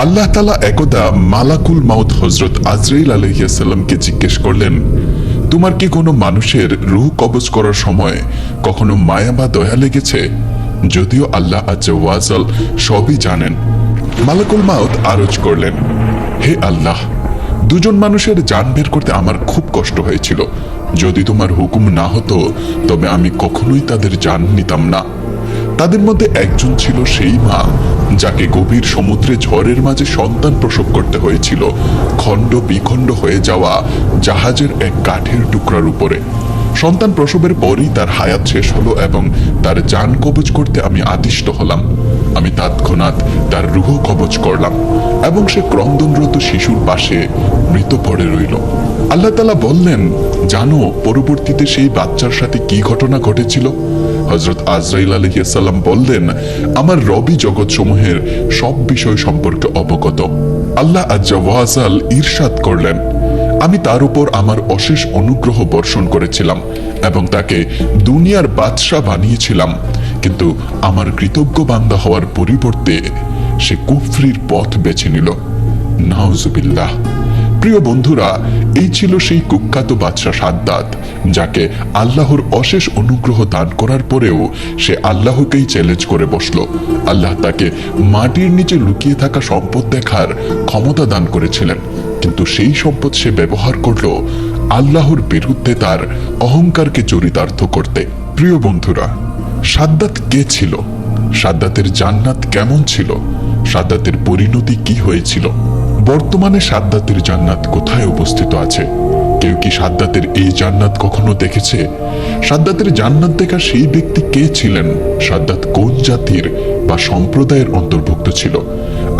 আল্লাহ তাআলা একদা মালাকুল মাউত হযরত আজরাইল আলাইহিস সালামকে জিজ্ঞেস করলেন, তোমার কি কোনো মানুষের রূহ কবজ করার সময় কখনো মায়া বা দয়া লেগেছে? যদিও আল্লাহ আজ্জা ওয়া জাল সবই জানেন। মালাকুল মাউত আরজ করলেন, হে আল্লাহ, দুজন মানুষের জান বের করতে আমার খুব কষ্ট হয়েছিল। যদি তোমার হুকুম না হতো তবে আমি কখনোই তাদের জান নিতাম না। তাদের মধ্যে একজন ছিল সেই মা যাকে গভীর সমুদ্রে ঝড়ের মাঝে সন্তান প্রসব করতে হয়েছিল খণ্ড বিখণ্ড হয়ে যাওয়া জাহাজের এক কাঠের টুকরার উপরে। সন্তান প্রসবের পরই তার হায়াত শেষ হলো এবং তার জান কবজ করতে আমি আদিষ্ট হলাম। আমি তৎক্ষণাৎ তার রূহ কবজ করলাম এবং সে ক্রন্দনরত শিশুর পাশে মৃত পড়ে রইল। আল্লাহ তাআলা বললেন, জানো পরবর্তীতে সেই বাচ্চার সাথে কি ঘটনা ঘটেছিল? হযরত আজরাইল আলাইহিস সালাম বললেন, আমার রবি জগৎ সমূহের সব বিষয় সম্পর্কে অবগত। আল্লাহ আজ্জা ওয়া জাল ইরশাদ করলেন, আমি তার উপর আমার অশেষ অনুগ্রহ বর্ষণ করেছিলাম এবং তাকে দুনিয়ার বাদশাহ বানিয়েছিলাম, কিন্তু আমার কৃতজ্ঞ বান্দা হওয়ার পরিবর্তে সে কুফরির পথ বেছে নিল। নাউজুবিল্লাহ। প্রিয় বন্ধুরা, এই ছিল সেই কুখ্যাত বাদশাহ সাদ্দাত, যাকে আল্লাহর অশেষ অনুগ্রহ দান করার পরেও সে আল্লাহকেই চ্যালেঞ্জ করে বসলো। আল্লাহ তাকে মাটির নিচে লুকিয়ে থাকা সম্পদ দেখার ক্ষমতা দান করেছিলেন, কিন্তু সেই সম্পদ সে ব্যবহার করলো আল্লাহর বিরুদ্ধে তার অহংকারকে চরিতার্থ করতে। প্রিয় বন্ধুরা, সাদ্দাত কে ছিল? সাদ্দাতের জান্নাত কেমন ছিল? সাদ্দাতের পরিণতি কি হয়েছিল? বর্তমানে সাদ্দাতের জান্নাত কোথায় অবস্থিত আছে? কেউ কি সাদ্দাতের এই জান্নাত কখনো দেখেছে? সাদ্দাতের জান্নাত দেখা সেই ব্যক্তি কে ছিলেন? সাদ্দাত কোন জাতির বা সম্প্রদায়ের অন্তর্ভুক্ত ছিল?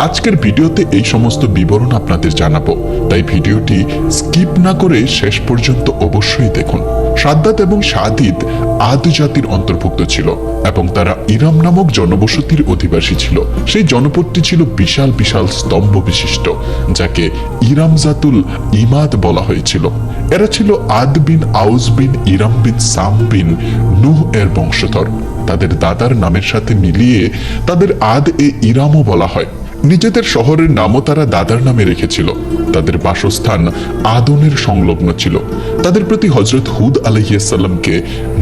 আজকের ভিডিওতে এই সমস্ত বিবরণ আপনাদের জানাবো, তাই ভিডিওটি স্কিপ না করে শেষ পর্যন্ত অবশ্যই দেখুন। সাদ্দাত এবং সাদিদ আদ জাতির অন্তর্ভুক্ত ছিল এবং তারা ইরাম নামক জনবসতির অধিবাসী ছিল। সেই জনপদটি ছিল বিশাল বিশাল স্তম্ভ বিশিষ্ট, যাকে ইরামজাতুল ইমাদ বলা হয়েছিল। এরা ছিল আদ বিন আউস বিন ইরাম বিন সাম বিন নূহ এর বংশধর। তাদের দাদার নামের সাথে মিলিয়ে তাদের আদ এ ইরামও বলা হয়। নিজেদের শহরের নামও তারা দাদার নামে রেখেছিল। তাদের বাসস্থান আদনের সংলগ্ন ছিল। তাদের প্রতি হযরত হুদ আলাইহিস সালামকে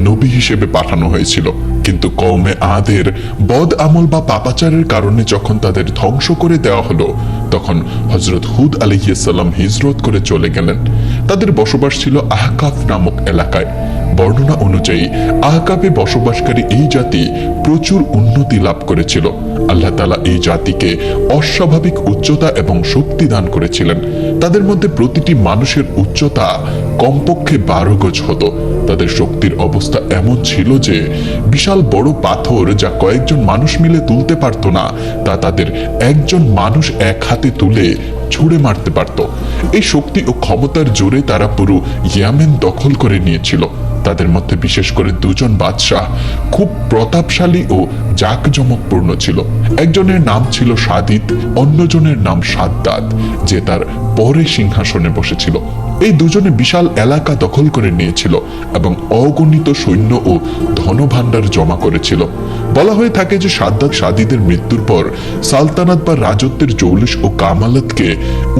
নবী হিসেবে পাঠানো হয়েছিল, কিন্তু কওমে আদের বদ আমল বা পাপাচারের কারণে যখন তাদের ধ্বংস করে দেওয়া হলো, তখন হযরত হুদ আলাইহিস সালাম হিজরত করে চলে গেলেন। তাদের বসবাস ছিল আহকাফ নামক এলাকায়। বর্ণনা অনুযায়ী আহকাফে বসবাসকারী এই জাতি প্রচুর উন্নতি লাভ করেছিল। আল্লাহ তাআলা এই জাতিকে অস্বাভাবিক উচ্চতা এবং শক্তি দান করেছিলেন। তাদের মধ্যে প্রতিটি মানুষের উচ্চতা কমপক্ষে 12 গজ হতো। তাদের শক্তির অবস্থা এমন ছিল যে বিশাল বড় পাথর যা কয়েকজন মানুষ মিলে তুলতে পারত না, তা তাদের একজন মানুষ এক হাতে তুলে ছুঁড়ে মারতে পারত। এই শক্তি ও ক্ষমতার জোরে তারা পুরো ইয়েমেন দখল করে নিয়েছিল। তাদের মধ্যে বিশেষ করে দুজন বাদশাহ খুব প্রতাপশালী ও জাঁকজমকপূর্ণ ছিল। একজনের নাম ছিল সাদিদ, অন্যজনের নাম সাদ্দাত, যে তার পরে সিংহাসনে বসেছিল। এই দুজনে বিশাল এলাকা দখল করে নিয়েছিল এবং অগণিত সৈন্য ও ধনভাণ্ডার জমা করেছিল। বলা হয়ে থাকে যে সাদ্দাত সাদিদের মৃত্যুর পর সালতানাত বা রাজত্বের জৌলুস ও কামালতকে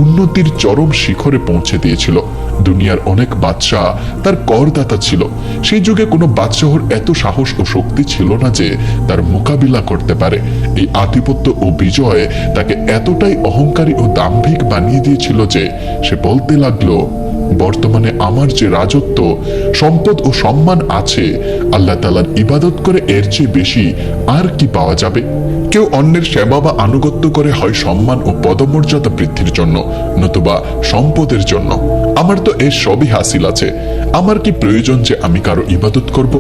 উন্নতির চরম শিখরে পৌঁছে দিয়েছিল। দুনিয়ার অনেক বাদশাহ তার করদাতা ছিল। সেই যুগে কোনো বাদশাহর এত সাহস ও শক্তি ছিল না যে তার মোকাবিলা করতে পারে। এই আধিপত্য ও বিজয় তাকে এতটাই অহংকারী ও দাম্ভিক বানিয়ে দিয়েছিল যে সে বলতে লাগলো, বর্তমানে আমার যে রাজত্ব, সম্পদ ও সম্মান আছে, আল্লাহ তাআলার ইবাদত করে এর চেয়ে বেশি আর কি পাওয়া যাবে? কেউ অন্যের সেবা বা আনুগত্য করে হয় সম্মান ও পদমর্যাদা বৃদ্ধির জন্য, নতুবা সম্পদের জন্য। আমার তো এর সবই হাসিল আছে, আমার কি প্রয়োজন যে আমি কারো ইবাদত করব?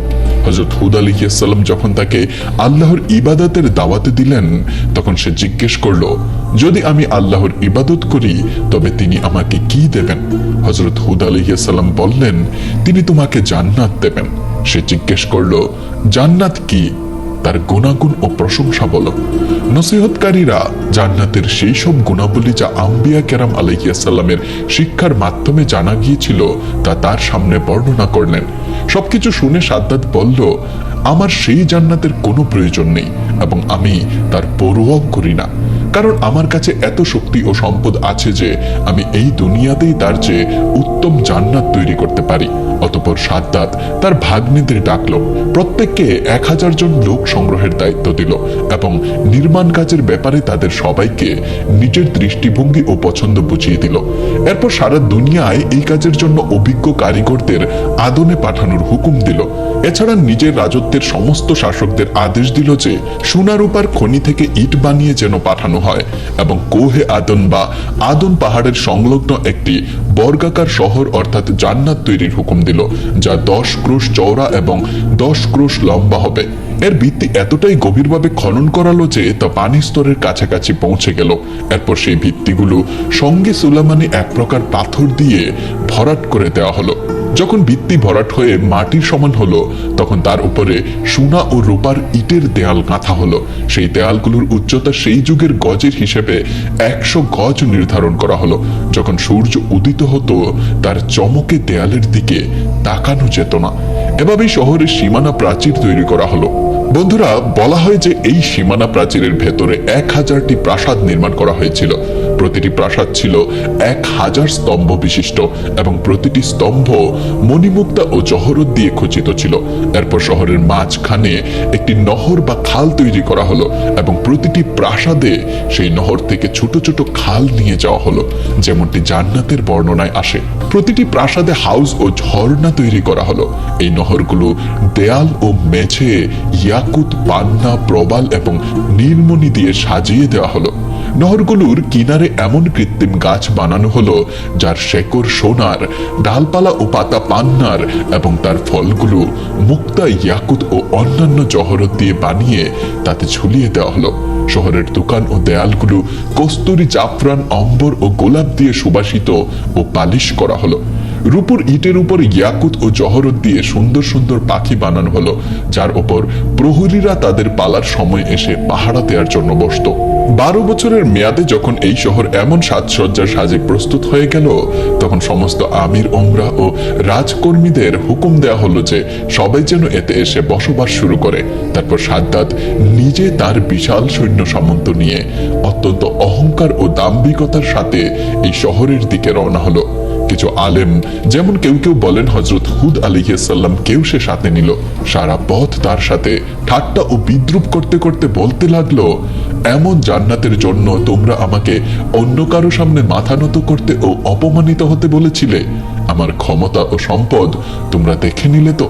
হযরত হুদ আলাইহিস সালাম যখন তাকে আল্লাহর ইবাদতের দাওয়াতে দিলেন, তখন সে জিজ্ঞেস করলো, যদি আমি আল্লাহর ইবাদত করি তবে তিনি আমাকে কি দেবেন? হযরত হুদ আলাইহিস সালাম বললেন, তিনি তোমাকে জান্নাত দেবেন। সে জিজ্ঞেস করলো, জান্নাত কি? তার গুণাগুণ ও প্রশংসা বলো। নসিহতকারীরা জান্নাতের সেই সব গুণাবলী যা আম্বিয়া কেরাম আলাইহিস সালামের শিক্ষার মাধ্যমে জানা গিয়েছিল তা তার সামনে বর্ণনা করলেন। সবকিছু শুনে সাদ্দাত বলল, আমার সেই জান্নাতের কোনো প্রয়োজন নেই এবং আমি তার পরোয়াও করি না। কারণ আমার কাছে এত শক্তি ও সম্পদ আছে যে আমি এই দুনিয়াতেই তার চেয়ে উত্তম জান্নাত তৈরি করতে পারি। অতঃপর সাদ্দাত তার ভাগ্নেদের ডাকলো, প্রত্যেককে 1000 জন লোক সংগ্রহের দায়িত্ব দিল এবং নির্মাণ কাজের ব্যাপারে তাদের সবাইকে নিজের দৃষ্টিভঙ্গি ও পছন্দ বুঝিয়ে দিল। এরপর সারা দুনিয়ায় এই কাজের জন্য অভিজ্ঞ কারিগরদের আদনে পাঠানোর হুকুম দিল। এছাড়া নিজের রাজত্বের সমস্ত শাসকদের আদেশ দিল যে সোনা রূপার খনি থেকে ইট বানিয়ে যেন পাঠানো হয় এবং কোহে আদন বা আদন পাহাড়ের সংলগ্ন একটি বর্গাকার শহর অর্থাৎ জান্নাত তৈরির হুকুম দিল, যা 10 ক্রোশ চওড়া এবং 10 ক্রোশ লম্বা হবে। এর ভিত্তি এতটাই গভীরভাবে খনন করালো যে তা পানি স্তরের কাছাকাছি পৌঁছে গেল। এরপর সেই ভিত্তিগুলো সঙ্গে সুলাইমানি এক প্রকার পাথর দিয়ে ভরাট করে দেওয়া হলো। যখন ভিত্তি ভরাট হয়ে মাটির সমান হলো, তখন তার উপরে সোনা ও রূপার ইটের দেয়াল গাঁথা হলো। সেই দেয়ালগুলোর উচ্চতা সেই যুগের গজের হিসেবে 100 গজ নির্ধারণ করা হলো। যখন সূর্য উদিত হতো, তার চমকে দেয়ালের দিকে তাকানো যেত না। এভাবেই শহরের সীমানা প্রাচীর তৈরি করা হলো। বন্ধুরা, বলা হয় যে এই সীমানা প্রাচীরের ভেতরে 1000টি প্রাসাদ নির্মাণ করা হয়েছিল। প্রতিটি প্রাসাদ ছিল 1000 স্তম্ভ বিশিষ্ট এবং প্রতিটি স্তম্ভ মণিমুক্তা ও জহরত দিয়ে খচিত ছিল। এরপর শহরের মাঝখানে একটি নহর বা খাল তৈরি করা হলো এবং প্রতিটি প্রাসাদে সেই নহর থেকে ছোট ছোট খাল নিয়ে যাওয়া হলো, যেমনটি জান্নাতের বর্ণনায় আসে। প্রতিটি প্রাসাদে হাউস ও ঝর্ণা তৈরি করা হলো। এই নহরগুলো দেয়াল ও মেঝে ইয়াকুত, পান্না, প্রবাল এবং নীলমণি দিয়ে সাজিয়ে দেওয়া হলো। নহরগুলোর কিনারে এমন কৃত্রিম গাছ বানানো হলো যার শেকড় সোনার, ডালপালা ও পাতা পান্নার এবং তার ফলগুলো মুক্তা, ইয়াকুত ও অন্যান্য জহরত দিয়ে বানিয়ে তাতে ঝুলিয়ে দেওয়া হলো। শহরের দোকান ও দেয়ালগুলো কস্তুরী, জাফরান, অম্বর ও গোলাপ দিয়ে সুবাসিত ও পালিশ করা হলো। রূপোর ইটের উপর ইয়াকুত ও জহরত দিয়ে সুন্দর সুন্দর পাখি বানানো হলো, যার উপর প্রহরীরা তাদের পালার সময় এসে পাহারা দেওয়ার জন্য বসত। 12 বছরের মেয়াদে যখন এই শহর এমন সাজসজ্জার সাজে প্রস্তুত হয়ে গেল, তখন সমস্ত আমির, ওমরা ও রাজকর্মীদের হুকুম দেওয়া হলো যে সবাই যেন এতে এসে বসবাস শুরু করে। তারপর সাদ্দাত নিজে তার বিশাল সৈন্য সামন্ত নিয়ে অত্যন্ত অহংকার ও দাম্ভিকতার সাথে এই শহরের দিকে রওনা হলো। কিছু আলেম, যেমন কেউ কেউ বলেন হযরত হুদ আলাইহিস সালাম কেউ সে সাথে নিল। সারা পথ তার সাথে ঠাট্টা ও বিদ্রুপ করতে করতে বলতে লাগলো, এমন জান্নাতের জন্য তোমরা আমাকে অন্য কারো সামনে মাথা নত করতে ও অপমানিত হতে বলেছিলে। আমার ক্ষমতা ও সম্পদ তোমরা দেখে নিলে তো।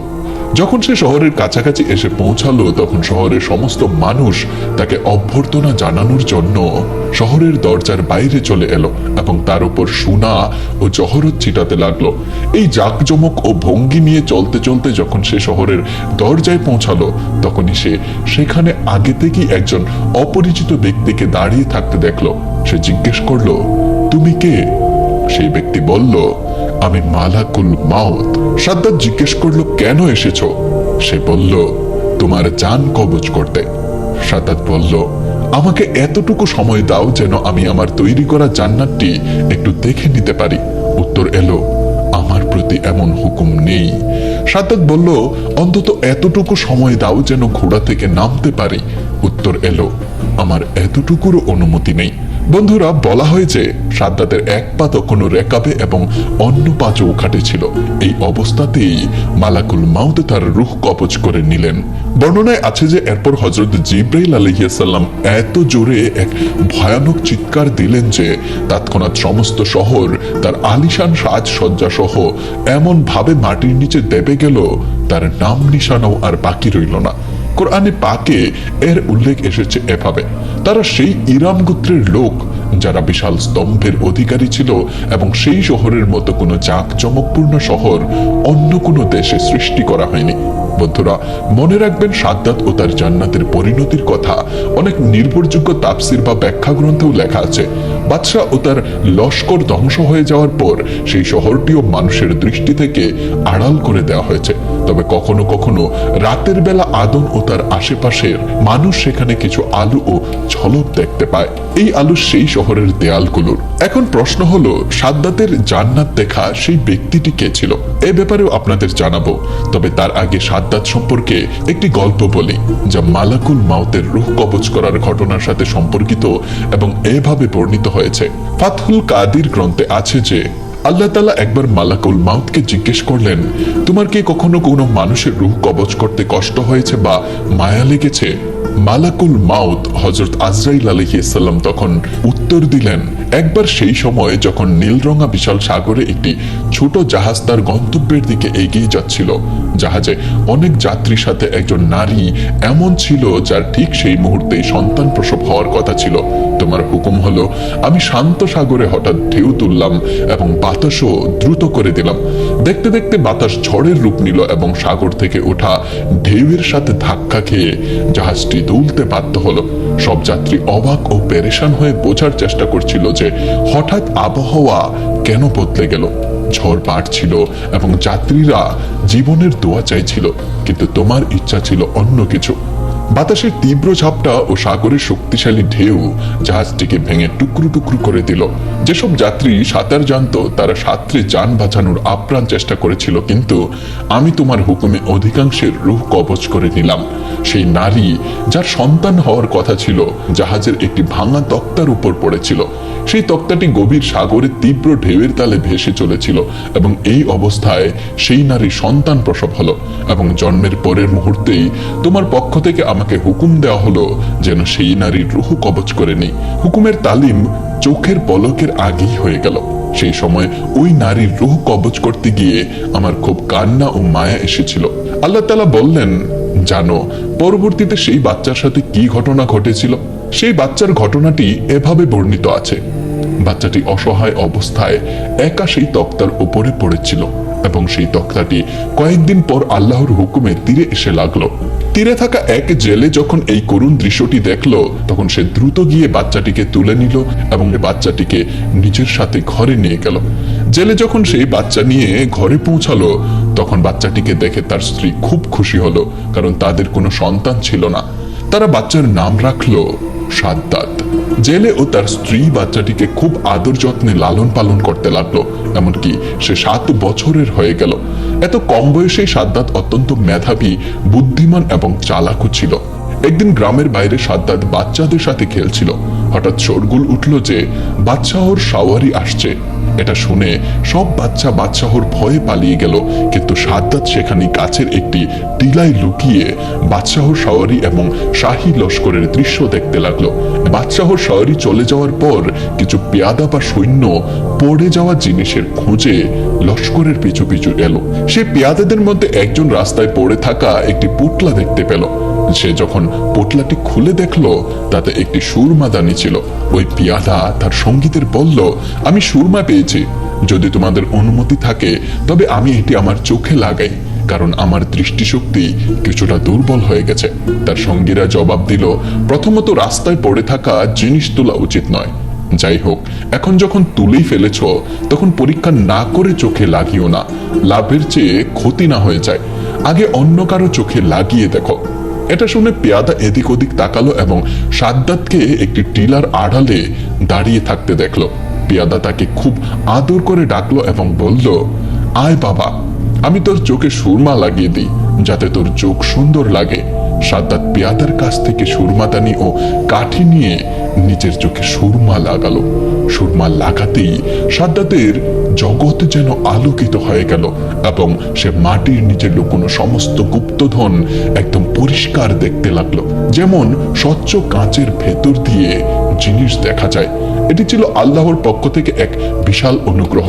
যখন সে শহরের কাছাকাছি এসে পৌঁছালো, তখন শহরের সমস্ত মানুষ তাকে অভ্যর্থনা জানানোর জন্য শহরের দরজার বাইরে চলে এলো এবং তার উপর সোনা ও জহরত ছিটাতে লাগলো। এই জাকজমক ও ভঙ্গি নিয়ে চলতে চলতে যখন সে শহরের দরজায় পৌঁছালো, তখনই সে সেখানে আগে থেকেই একজন অপরিচিত ব্যক্তিকে দাঁড়িয়ে থাকতে দেখলো। সে জিজ্ঞেস করলো, তুমি কে? সেই ব্যক্তি বলল, আমি মালাকুল মাউত। সাদ্দাত জিজ্ঞেস করলো, কেন এসেছো? সে বলল, তোমার জান কবজ করতে। সাদ্দাত বলল, আমাকে এতটুকু সময় দাও যেন আমি আমার তৈরি করা জান্নাতটি একটু দেখে নিতে পারি। উত্তর এলো, আমার প্রতি এমন হুকুম নেই। সাদ্দাত বলল, অন্তত এতটুকু সময় দাও যেন ঘোড়া থেকে নামতে পারি। উত্তর এলো, আমার এতটুকুরও অনুমতি নেই। বন্ধুরা, বলা হয় যে সাদ্দাতের এক পা তখনও রেকাবে এবং অন্য পা চৌখাটে ছিল। এই অবস্থাতেই মালাকুল মাউত তার রূহ কবজ করে নিলেন। বর্ণনায় আছে যে এরপর হযরত জিবরাইল আলাইহিস সালাম এত জোরে এক ভয়ানক চিৎকার দিলেন যে তৎক্ষণাৎ সমস্ত শহর তার আলিশান সাজসজ্জা সহ এমন ভাবে মাটির নিচে দেবে গেল, তার নাম নিশানাও আর বাকি রইল না। কোরআনে পাকে এর উল্লেখ এসেছে এভাবে, তারা সেই ইরাম গোত্রের লোক যারা বিশাল স্তম্ভের অধিকারী ছিল এবং সেই শহরের মতো কোনো জাঁকজমকপূর্ণ শহর অন্য কোনো দেশে সৃষ্টি করা হয়নি। বন্ধুরা, মনে রাখবেন, সাদ্দাত ও তার জান্নাতের পরিণতির কথা অনেক নির্ভরযোগ্য তাফসির বা ব্যাখ্যা গ্রন্থেও লেখা আছে। বাদশাহ ও তার লস্কর ধ্বংস হয়ে যাওয়ার পর সেই শহরটিও মানুষের দৃষ্টি থেকে আড়াল করে দেওয়া হয়েছে। তবে কখনো কখনো রাতের বেলা আদন ও তার আশেপাশের মানুষ সেখানে কিছু আলো ও ঝলক দেখতে পায়। এই আলো সেই শহরের দেয়ালগুলোর। এখন প্রশ্ন হলো, সাদ্দাতের জান্নাত দেখা সেই ব্যক্তিটি কে ছিল? এ ব্যাপারেও আপনাদের জানাবো। তবে তার আগে সাদ্দাত সম্পর্কে একটি গল্প বলি, যা মালাকুল মাউতের রূহ কবজ করার ঘটনার সাথে সম্পর্কিত এবং এভাবে বর্ণিত হয়েছে। ফাতহুল কাদির গ্রন্থে আছে যে আল্লাহ তাআলা একবার মালাকুল মাউতকে জিজ্ঞেস করলেন, তোমার কি কখনো কোনো মানুষের রূহ কবজ করতে কষ্ট হয়েছে বা মায়া লেগেছে? মালাকুল মাউত হযরত আজরাইল আলাইহিস সালাম তখন উত্তর দিলেন, একবার সেই সময় যখন নীলরঙা বিশাল সাগরে একটি ছোট জাহাজ তার গন্তব্যের দিকে এগিয়ে যাচ্ছিল। জাহাজে অনেক যাত্রীর সাথে একজন নারী এমন ছিল যার ঠিক সেই মুহূর্তেই সন্তান প্রসব হওয়ার কথা ছিল। তোমার হুকুম হলো আমি শান্ত সাগরে হঠাৎ ঢেউ তুললাম এবং বাতাসও দ্রুত করে দিলাম। দেখতে দেখতে বাতাস ঝড়ের রূপ নিল এবং সাগর থেকে ওঠা ঢেউয়ের সাথে ধাক্কা খেয়ে জাহাজটি দুলতে বাধ্য হলো। সব যাত্রী অবাক ও পেরেশান হয়ে বোঝার চেষ্টা করছিল যে হঠাৎ আবহাওয়া কেন বদলে গেল। ঝড় বাড়ছিল এবং যাত্রীরা জীবনের দোয়া চাইছিল, কিন্তু তোমার ইচ্ছা ছিল অন্য কিছু। বাতাসের তীব্র ঝাপটা ও সাগরের শক্তিশালী ঢেউ জাহাজটিকে ভেঙে টুকরো টুকরো করে দিল। যেসব যাত্রী সাঁতার জানতো তারা সাঁতরে যান বাঁচানোর আপ্রাণ চেষ্টা করেছিল, কিন্তু আমি তোমার হুকুমে অধিকাংশের রূহ কবজ করে নিলাম। সেই নারী যার সন্তান হওয়ার কথা ছিল জাহাজের একটি ভাঙা তক্তার উপর পড়েছিল। সেই তক্তাটি গভীর সাগরের তীব্র ঢেউয়ের তালে ভেসে চলেছিল এবং এই অবস্থায় সেই নারী সন্তান প্রসব হলো এবং জন্মের পরের মুহূর্তেই তোমার পক্ষ থেকে আমাকে হুকুম দেওয়া হলো যেন সেই নারীর রূহ কবজ করে নেই। হুকুমের তালিম চোখের পলকের আগেই হয়ে গেল। সেই সময় ওই নারীর রূহ কবজ করতে গিয়ে আমার খুব কান্না ও মায়া এসেছিল। আল্লাহ তাআলা বললেন, জানো পরবর্তীতে সেই বাচ্চার সাথে কি ঘটনা ঘটেছিল? সেই বাচ্চার ঘটনাটি এভাবে বর্ণিত আছে। বাচ্চাটি অসহায় অবস্থায় একা সেই তক্তার উপরে পড়েছিল এবং সেই তক্তাটি কয়েকদিন পর আল্লাহর হুকুমে তীরে এসে লাগলো। তীরে থাকা এক জেলে যখন এই করুণ দৃশ্যটি দেখলো তখন সে দ্রুত গিয়ে বাচ্চাটিকে তুলে নিল এবং বাচ্চাটিকে নিজের সাথে ঘরে নিয়ে গেল। জেলে যখন সেই বাচ্চা নিয়ে ঘরে পৌঁছালো তখন বাচ্চাটিকে দেখে তার স্ত্রী খুব খুশি হলো, কারণ তাদের কোনো সন্তান ছিল না। তারা বাচ্চার নাম রাখলো সাদ্দাত। জেলে ও তার স্ত্রী বাচ্চাটিকে খুব আদর যত্নে লালন পালন করতে লাগলো, এমনকি সে 7 বছরের হয়ে গেল। এত কম বয়সে সাদ্দাত অত্যন্ত মেধাবী, বুদ্ধিমান এবং চালাকও ছিল। একদিন গ্রামের বাইরে সাদ্দাত বাচ্চাদের সাথে খেলছিল। হঠাৎ শোরগোল উঠল যে বাদশাহর সাওয়ারি আসছে। এটা শুনে সব বাচ্চা বাদশাহর ভয়ে পালিয়ে গেল, কিন্তু সাদ্দাত সেখানে কাছের একটি টিলায় লুকিয়ে বাদশাহর সাওয়ারি এবং শাহী লস্করের দৃশ্য দেখতে লাগলো। বাদশাহর সাওয়ারি চলে যাওয়ার পর কিছু পেয়াদা বা সৈন্য পড়ে যাওয়া জিনিসের খোঁজে লস্করের পিছু পিছু এলো। সে পেয়াদাদের মধ্যে একজন রাস্তায় পড়ে থাকা একটি পুটলা দেখতে পেল। সে যখন পোটলাটি খুলে দেখলো তাতে একটি সুরমাদানি ছিল। ওই পিয়াদা তার সঙ্গীদের বলল, আমি সুরমা পেয়েছি, যদি তোমাদের অনুমতি থাকে তবে আমি এটি আমার চোখে লাগাই, কারণ আমার দৃষ্টিশক্তি কিছুটা দুর্বল হয়ে গেছে। তার সঙ্গীরা জবাব দিল, প্রথমত রাস্তায় পড়ে থাকা জিনিস তোলা উচিত নয়। যাই হোক, এখন যখন তুলেই ফেলেছ তখন পরীক্ষা না করে চোখে লাগিও না, লাভের চেয়ে ক্ষতি না হয়ে যায়। আগে অন্য কারো চোখে লাগিয়ে দেখো। এটা শুনে পেয়াদা এদিক ওদিক তাকালো এবং সাদ্দাতকে একটি টিলার আড়ালে দাঁড়িয়ে থাকতে দেখলো। পেয়াদা তাকে খুব আদর করে ডাকলো এবং বলল, আয় বাবা, আমি তোর চোখে সুরমা লাগিয়ে দিই যাতে তোর চোখ সুন্দর লাগে। সাদ্দাত পেয়াদার কাছ থেকে সুরমাদানি ও কাঠি নিয়ে নিজের চোখে সুরমা লাগালো। সুরমা লাগাতেই সাদ্দাতের জগৎ যেন আলোকিত হয়ে গেল এবং সে মাটির নিচে লুকোনো সমস্ত গুপ্তধন একদম পরিষ্কার দেখতে লাগলো, যেমন স্বচ্ছ কাঁচের ভেতর দিয়ে জিনিস দেখা যায়। এটি ছিল আল্লাহর পক্ষ থেকে এক বিশাল অনুগ্রহ।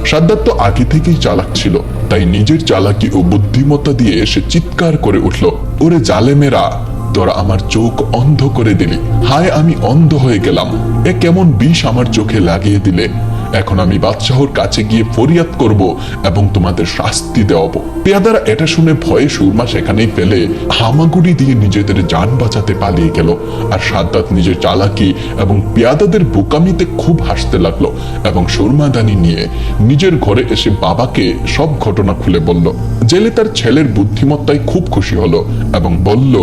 সাদ্দাত তো আগে থেকেই চালাক ছিল, তাই নিজের চালাকি ও বুদ্ধিমত্তা দিয়ে সে চিৎকার করে উঠল, ওরে জালেমেরা, তোরা আমার চোখ অন্ধ করে দিলি। হায়, আমি অন্ধ হয়ে গেলাম। এ কেমন বিষ আমার চোখে লাগিয়ে দিলে। এখন আমি বাদশাহর কাছে গিয়ে ফরিয়াদ করব এবং তোমাদের শাস্তি দেওয়াবো। পেয়াদারা এটা শুনে ভয়ে সুরমা সেখানেই ফেলে হামাগুড়ি দিয়ে নিজেদের যান বাঁচাতে পালিয়ে গেল। আর সাদ্দাত নিজের চালাকি এবং পেয়াদাদের বোকামিতে খুব হাসতে লাগলো এবং সুরমাদানি নিয়ে নিজের ঘরে এসে বাবাকে সব ঘটনা খুলে বলল। জেলে তার ছেলের বুদ্ধিমত্তায় খুব খুশি হলো এবং বলল,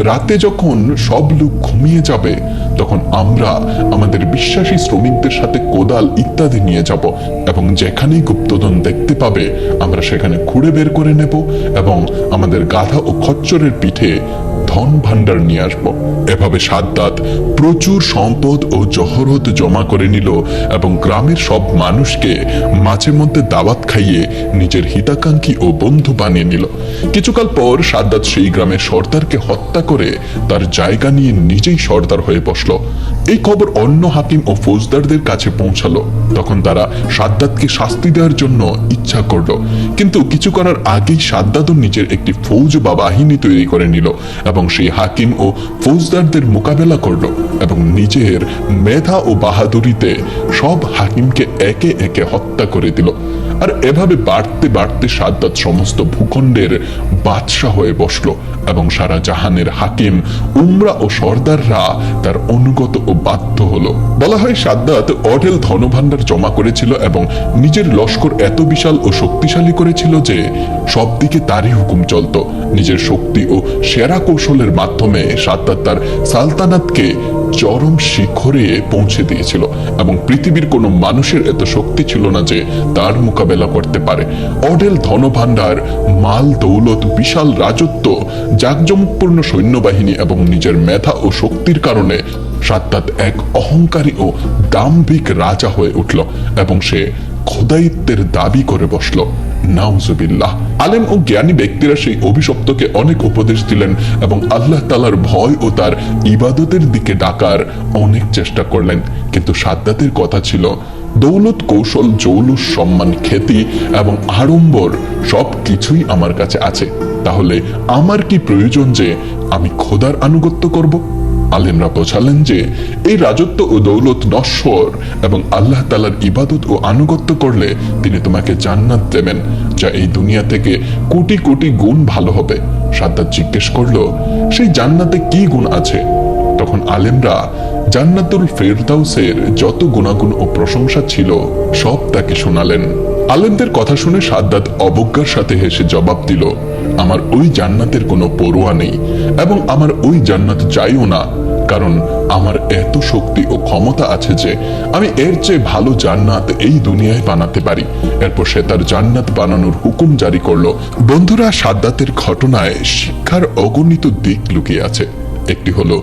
রাতে যখন সব লোক ঘুমিয়ে যাবে তখন আমরা আমাদের বিশ্বাসী শ্রমিকদের সাথে কোদাল ইত্যাদি নিয়ে যাব এবং যেখানেই গুপ্তধন দেখতে পাবে আমরা সেখানে খুঁড়ে বের করে নেব এবং আমাদের গাধা ও খচ্চরের পিঠে ধন ভাণ্ডার নিয়ে আসব। এভাবে সাদ্দাত প্রচুর সম্পদ ও জহরত জমা করে নিল এবং গ্রামের সব মানুষকে মাঝে মধ্যে দাওয়াত খাইয়ে নিজের হিতাকাঙ্ক্ষী ও বন্ধু বানিয়ে নিল। কিছুকাল পর সাদ্দাত সেই গ্রামের সর্দারকে হত্যা করে তার জায়গা নিয়ে নিজেই সর্দার হয়ে বসলো। এই খবর অন্য হাকিম ও ফৌজদারদের কাছে পৌঁছালো। তখন তারা সাদ্দাতকে শাস্তি দেওয়ার জন্য ইচ্ছা করলো, কিন্তু কিছু করার আগেই সাদ্দাতও নিজের একটি ফৌজ বা বাহিনী তৈরি করে নিল এবং সেই হাকিম ও ফৌজদারদের মোকাবেলা করলো এবং নিজের মেধা ও বাহাদুরিতে সব হাকিমকে একে একে হত্যা করে দিল। আর এভাবে বাড়তে বাড়তে সাদ্দাত সমস্ত ভূখণ্ডের বাদশাহ হয়ে বসলো এবং সারা জাহানের হাকিম, উমরা ও সর্দাররা তার অনুগত ও বাধ্য হলো। বলা হয় সাদ্দাত অঢেল ধনভাণ্ডার জমা করেছিল এবং নিজের লস্কর এত বিশাল ও শক্তিশালী করেছিল যে সব দিকে তারই হুকুম চলত। নিজের শক্তি ও সেরা কৌশলের মাধ্যমে সাদ্দাত তার সালতানাতকে চরম শিখরে পৌঁছে দিয়েছিল এবং পৃথিবীর কোনো মানুষের এত শক্তি ছিল না যে তার মোকাবেলা করতে পারে। অঢেল ধনভাণ্ডার, মাল দৌলত, বিশাল রাজত্ব, জাঁকজমকপূর্ণ সৈন্যবাহিনী এবং নিজের মেধা ও শক্তির কারণে সাদ্দাত এক অহংকারী ও দাম্ভিক রাজা হয়ে উঠল এবং সে খোদাইত্বের দাবি করে বসল। নাউজুবিল্লাহ। আলেম ও জ্ঞানী ব্যক্তিরা সেই অভিশপ্তকে অনেক উপদেশ দিলেন এবং আল্লাহ তাআলার ভয় ও তার ইবাদতের দিকে ডাকার অনেক চেষ্টা করলেন, কিন্তু সাদ্দাতের কথা ছিল, দৌলত, কৌশল, জৌলুস, সম্মান, খ্যাতি এবং আড়ম্বর সব কিছুই আমার কাছে আছে, তাহলে আমার কি প্রয়োজন যে আমি খোদার আনুগত্য করব? আলেমরা বোঝালেন যে এই রাজত্ব ও দৌলত নশ্বর এবং আল্লাহ তাআলার ইবাদত ও আনুগত্য করলে তিনি তোমাকে জান্নাত দেবেন, যা এই দুনিয়া থেকে কোটি কোটি গুণ ভালো হবে। সাদ্দাত জিজ্ঞেস করলো, সেই জান্নাতে কি গুণ আছে? তখন আলেমরা জান্নাতুল ফেরদাউসের যত গুণাগুণ ও প্রশংসা ছিল সব তাকে শোনালেন। আলেমদের কথা শুনে সাদ্দাত অবজ্ঞার সাথে হেসে জবাব দিল, আমার ওই জান্নাতের কোনো পরোয়া নেই এবং আমার ওই জান্নাত চাইও না, কারণ আমার এত শক্তি ও ক্ষমতা আছে যে আমি এর চেয়ে ভালো জান্নাত এই দুনিয়ায় বানাতে পারি। এরপর সে তার জান্নাত বানানোর হুকুম জারি করলো। বন্ধুরা, সাদ্দাতের ঘটনায় শিক্ষার অগণিত দিক লুকিয়ে আছে। একটি হলো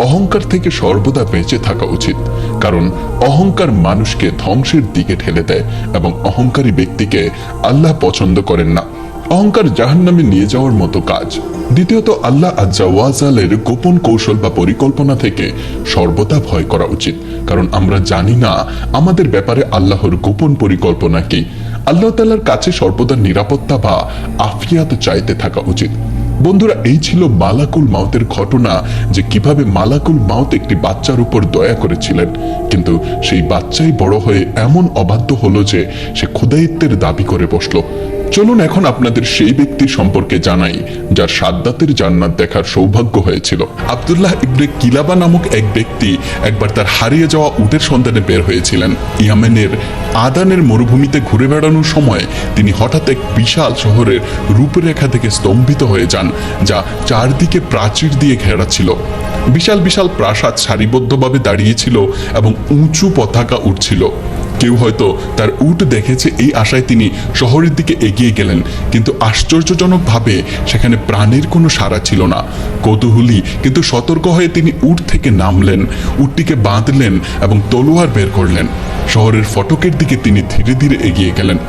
অহংকার থেকে সর্বদা বেঁচে থাকা উচিত, কারণ অহংকার মানুষকে ধ্বংসের দিকে ঠেলে দেয় এবং অহংকারী ব্যক্তিকে আল্লাহ পছন্দ করেন না। অহংকার জাহান্নামে নিয়ে যাওয়ার মতো কাজ। দ্বিতীয়ত, আল্লাহ আজ্জা ওয়া জালের গোপন কৌশল বা পরিকল্পনা থেকে সর্বদা ভয় করা উচিত, কারণ আমরা জানি না আমাদের ব্যাপারে আল্লাহর গোপন পরিকল্পনা কি। আল্লাহ তাআলার কাছে সর্বদা নিরাপত্তা বা আফিয়াত চাইতে থাকা উচিত। বন্ধুরা, এই ছিল মালাকুল মাউতের ঘটনা, যে কিভাবে মালাকুল মাউত একটি বাচ্চার উপর দয়া করেছিলেন, কিন্তু সেই বাচ্চাই বড় হয়ে এমন অবাধ্য হলো যে সে খোদাইত্বের দাবি করে বসলো। চলুন এখন আপনাদের সেই ব্যক্তির সম্পর্কে জানাই যার সাদ্দাতের জান্নাত দেখার সৌভাগ্য হয়েছিল। আব্দুল্লাহ ইবনে কিলাবা নামক এক ব্যক্তি একবার তার হারিয়ে যাওয়া উটের সন্ধানে বের হয়েছিলেন। ইয়ামেনের আদানের মরুভূমিতে ঘুরে বেড়ানোর সময় তিনি হঠাৎ এক বিশাল শহরের রূপরেখা থেকে স্তম্ভিত হয়ে যান, যা চারদিকে প্রাচীর দিয়ে ঘেরা ছিল। বিশাল বিশাল প্রাসাদ সারিবদ্ধভাবে দাঁড়িয়েছিল এবং উঁচু পতাকা উঠছিল। কেউ হয়তো তার উট দেখেছে এই আশায় তিনি শহরের দিকে এগিয়ে গেলেন, কিন্তু আশ্চর্যজনকভাবে সেখানে প্রাণের কোনো সাড়া ছিল না। কৌতূহলী কিন্তু সতর্ক হয়ে তিনি উট থেকে নামলেন, উটটিকে বাঁধলেন এবং তলোয়ার বের করলেন। শহরের ফটকের দিকে তিনি ধীরে ধীরে এগিয়ে গেলেন।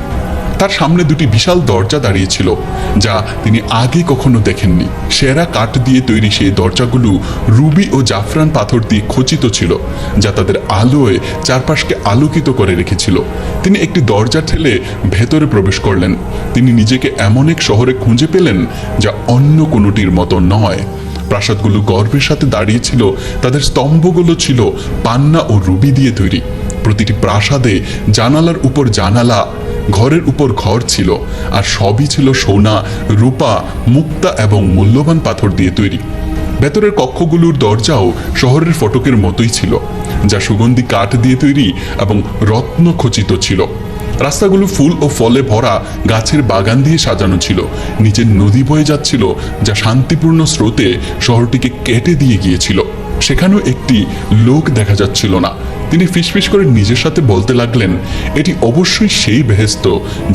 তার সামনে দুটি বিশাল দরজা দাঁড়িয়েছিল, যা তিনি আগে কখনো দেখেননি। সেরা কাঠ দিয়ে তৈরি সেই দরজাগুলো রুবি ও জাফরান পাথর দিয়ে খচিত ছিল, যা তাদের আলোয় চারপাশকে আলোকিত করে রেখেছিল। তিনি একটি দরজা ঠেলে ভেতরে প্রবেশ করলেন। তিনি নিজেকে এমন এক শহরে খুঁজে পেলেন যা অন্য কোনোটির মতো নয়। প্রাসাদগুলো গর্বের সাথে দাঁড়িয়েছিল, তাদের স্তম্ভগুলো ছিল পান্না ও রুবি দিয়ে তৈরি। প্রতিটি প্রাসাদে জানালার উপর জানালা, ঘরের উপর ঘর ছিল, আর সবই ছিল সোনা, রূপা, মুক্তা এবং মূল্যবান পাথর দিয়ে তৈরি। ভেতরের কক্ষগুলোর দরজাও শহরের ফটকের মতোই ছিল, যা সুগন্ধি কাঠ দিয়ে তৈরি এবং রত্ন খচিত ছিল। রাস্তাগুলো ফুল ও ফলে ভরা গাছের বাগান দিয়ে সাজানো ছিল। নিচের নদী বয়ে যাচ্ছিল, যা শান্তিপূর্ণ স্রোতে শহরটিকে কেটে দিয়ে গিয়েছিল। সেখানেও একটি লোক দেখা যাচ্ছিল না। তিনি ফিসফিস করে নিজের সাথে বলতে লাগলেন, এটি অবশ্যই সেই বেহেশত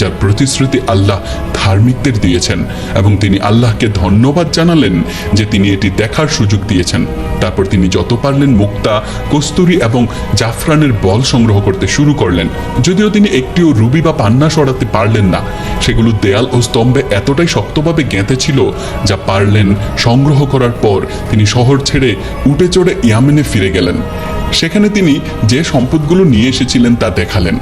যার প্রতিশ্রুতি আল্লাহ ধার্মিকদের দিয়েছেন, এবং তিনি আল্লাহকে ধন্যবাদ জানালেন যে তিনি এটি দেখার সুযোগ দিয়েছেন। তারপর তিনি যত পারলেন মুক্তা, কস্তুরী এবং জাফরানের বল সংগ্রহ করতে শুরু করলেন। যদিও তিনি একটিও রুবি বা পান্না সরাতে পারলেন না, সেগুলো দেয়াল ও স্তম্ভে এতটাই শক্তভাবে গেঁথে ছিল, যা পারলেন সংগ্রহ করার পর তিনি শহর ছেড়ে উঠে চড়ে ইয়ামেনে ফিরে গেলেন। সেখানে তিনি যে সম্পদগুলো নিয়ে এসেছিলেন তা দেখালেন।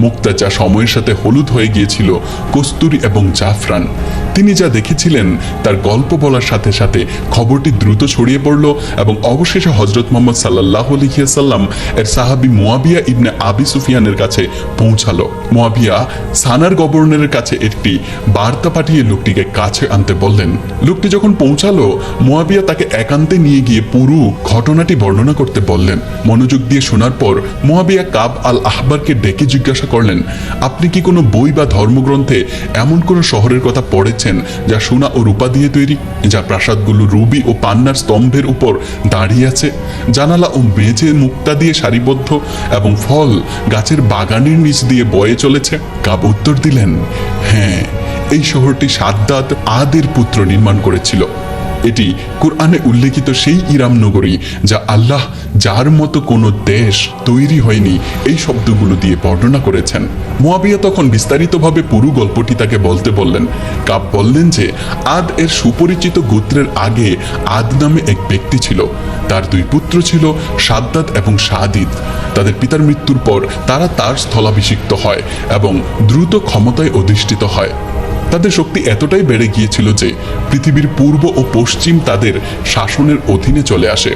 মুক্তা যা সময়ের সাথে হলুদ হয়ে গিয়েছিল, কস্তুরী এবং জাফরান। তিনি যা দেখেছিলেন তার গল্প বলার সাথে সাথে খবরটি দ্রুত ছড়িয়ে পড়ল এবং অবশেষে হযরত মুহাম্মদ সাল্লাল্লাহু আলাইহি ওয়াসাল্লাম এর সাহাবী মুয়াবিয়া ইবনে আবি সুফিয়ানের কাছে পৌঁছালো। মুয়াবিয়া সানার গভর্নরের কাছে একটি বার্তা পাঠিয়ে লোকটিকে কাছে আনতে বললেন। লোকটি যখন পৌঁছালো, মুয়াবিয়া তাকে একান্তে নিয়ে গিয়ে পুরো ঘটনাটি বর্ণনা করতে বললেন। মনোযোগ দিয়ে শোনার পর মুয়াবিয়া কাব আল আহবারকে ডেকে জিজ্ঞাসা করলেন, আপনি কি কোনো বই বা ধর্মগ্রন্থে এমন কোনো শহরের কথা পড়েছেন যা সোনা ও রূপা দিয়ে তৈরি, যা প্রাসাদগুলো রুবি ও পান্নার স্তম্ভের উপর দাঁড়িয়ে আছে, জানালা ও মেঝে মুক্তা দিয়ে সারিবদ্ধ এবং ফল গাছের বাগানের নিচ দিয়ে বয়ে চলেছে? কাব উত্তর দিলেন, হ্যাঁ, এই শহরটি সাদ্দাত আদের পুত্র নির্মাণ করেছিল। এটি কুরআনে উল্লেখিত সেই ইরাম নগরী যা আল্লাহ যার মতো কোনো দেশ তৈরি হয়নি এই শব্দগুলো দিয়ে বর্ণনা করেছেন। মুয়াবিয়া তখন বিস্তারিতভাবে পুরো গল্পটি তাকে বলতে বললেন। কাব বললেন যে আদ এর সুপরিচিত গোত্রের আগে আদ নামে এক ব্যক্তি ছিল। তার দুই পুত্র ছিল, সাদ্দাত এবং সাদিদ। তাদের পিতার মৃত্যুর পর তারা তার স্থলাভিষিক্ত হয় এবং দ্রুত ক্ষমতায় অধিষ্ঠিত হয়। তাদের শক্তি এতটাই বেড়ে গিয়েছিল যে পৃথিবীর পূর্ব ও পশ্চিম তাদের শাসনের অধীনে চলে আসে।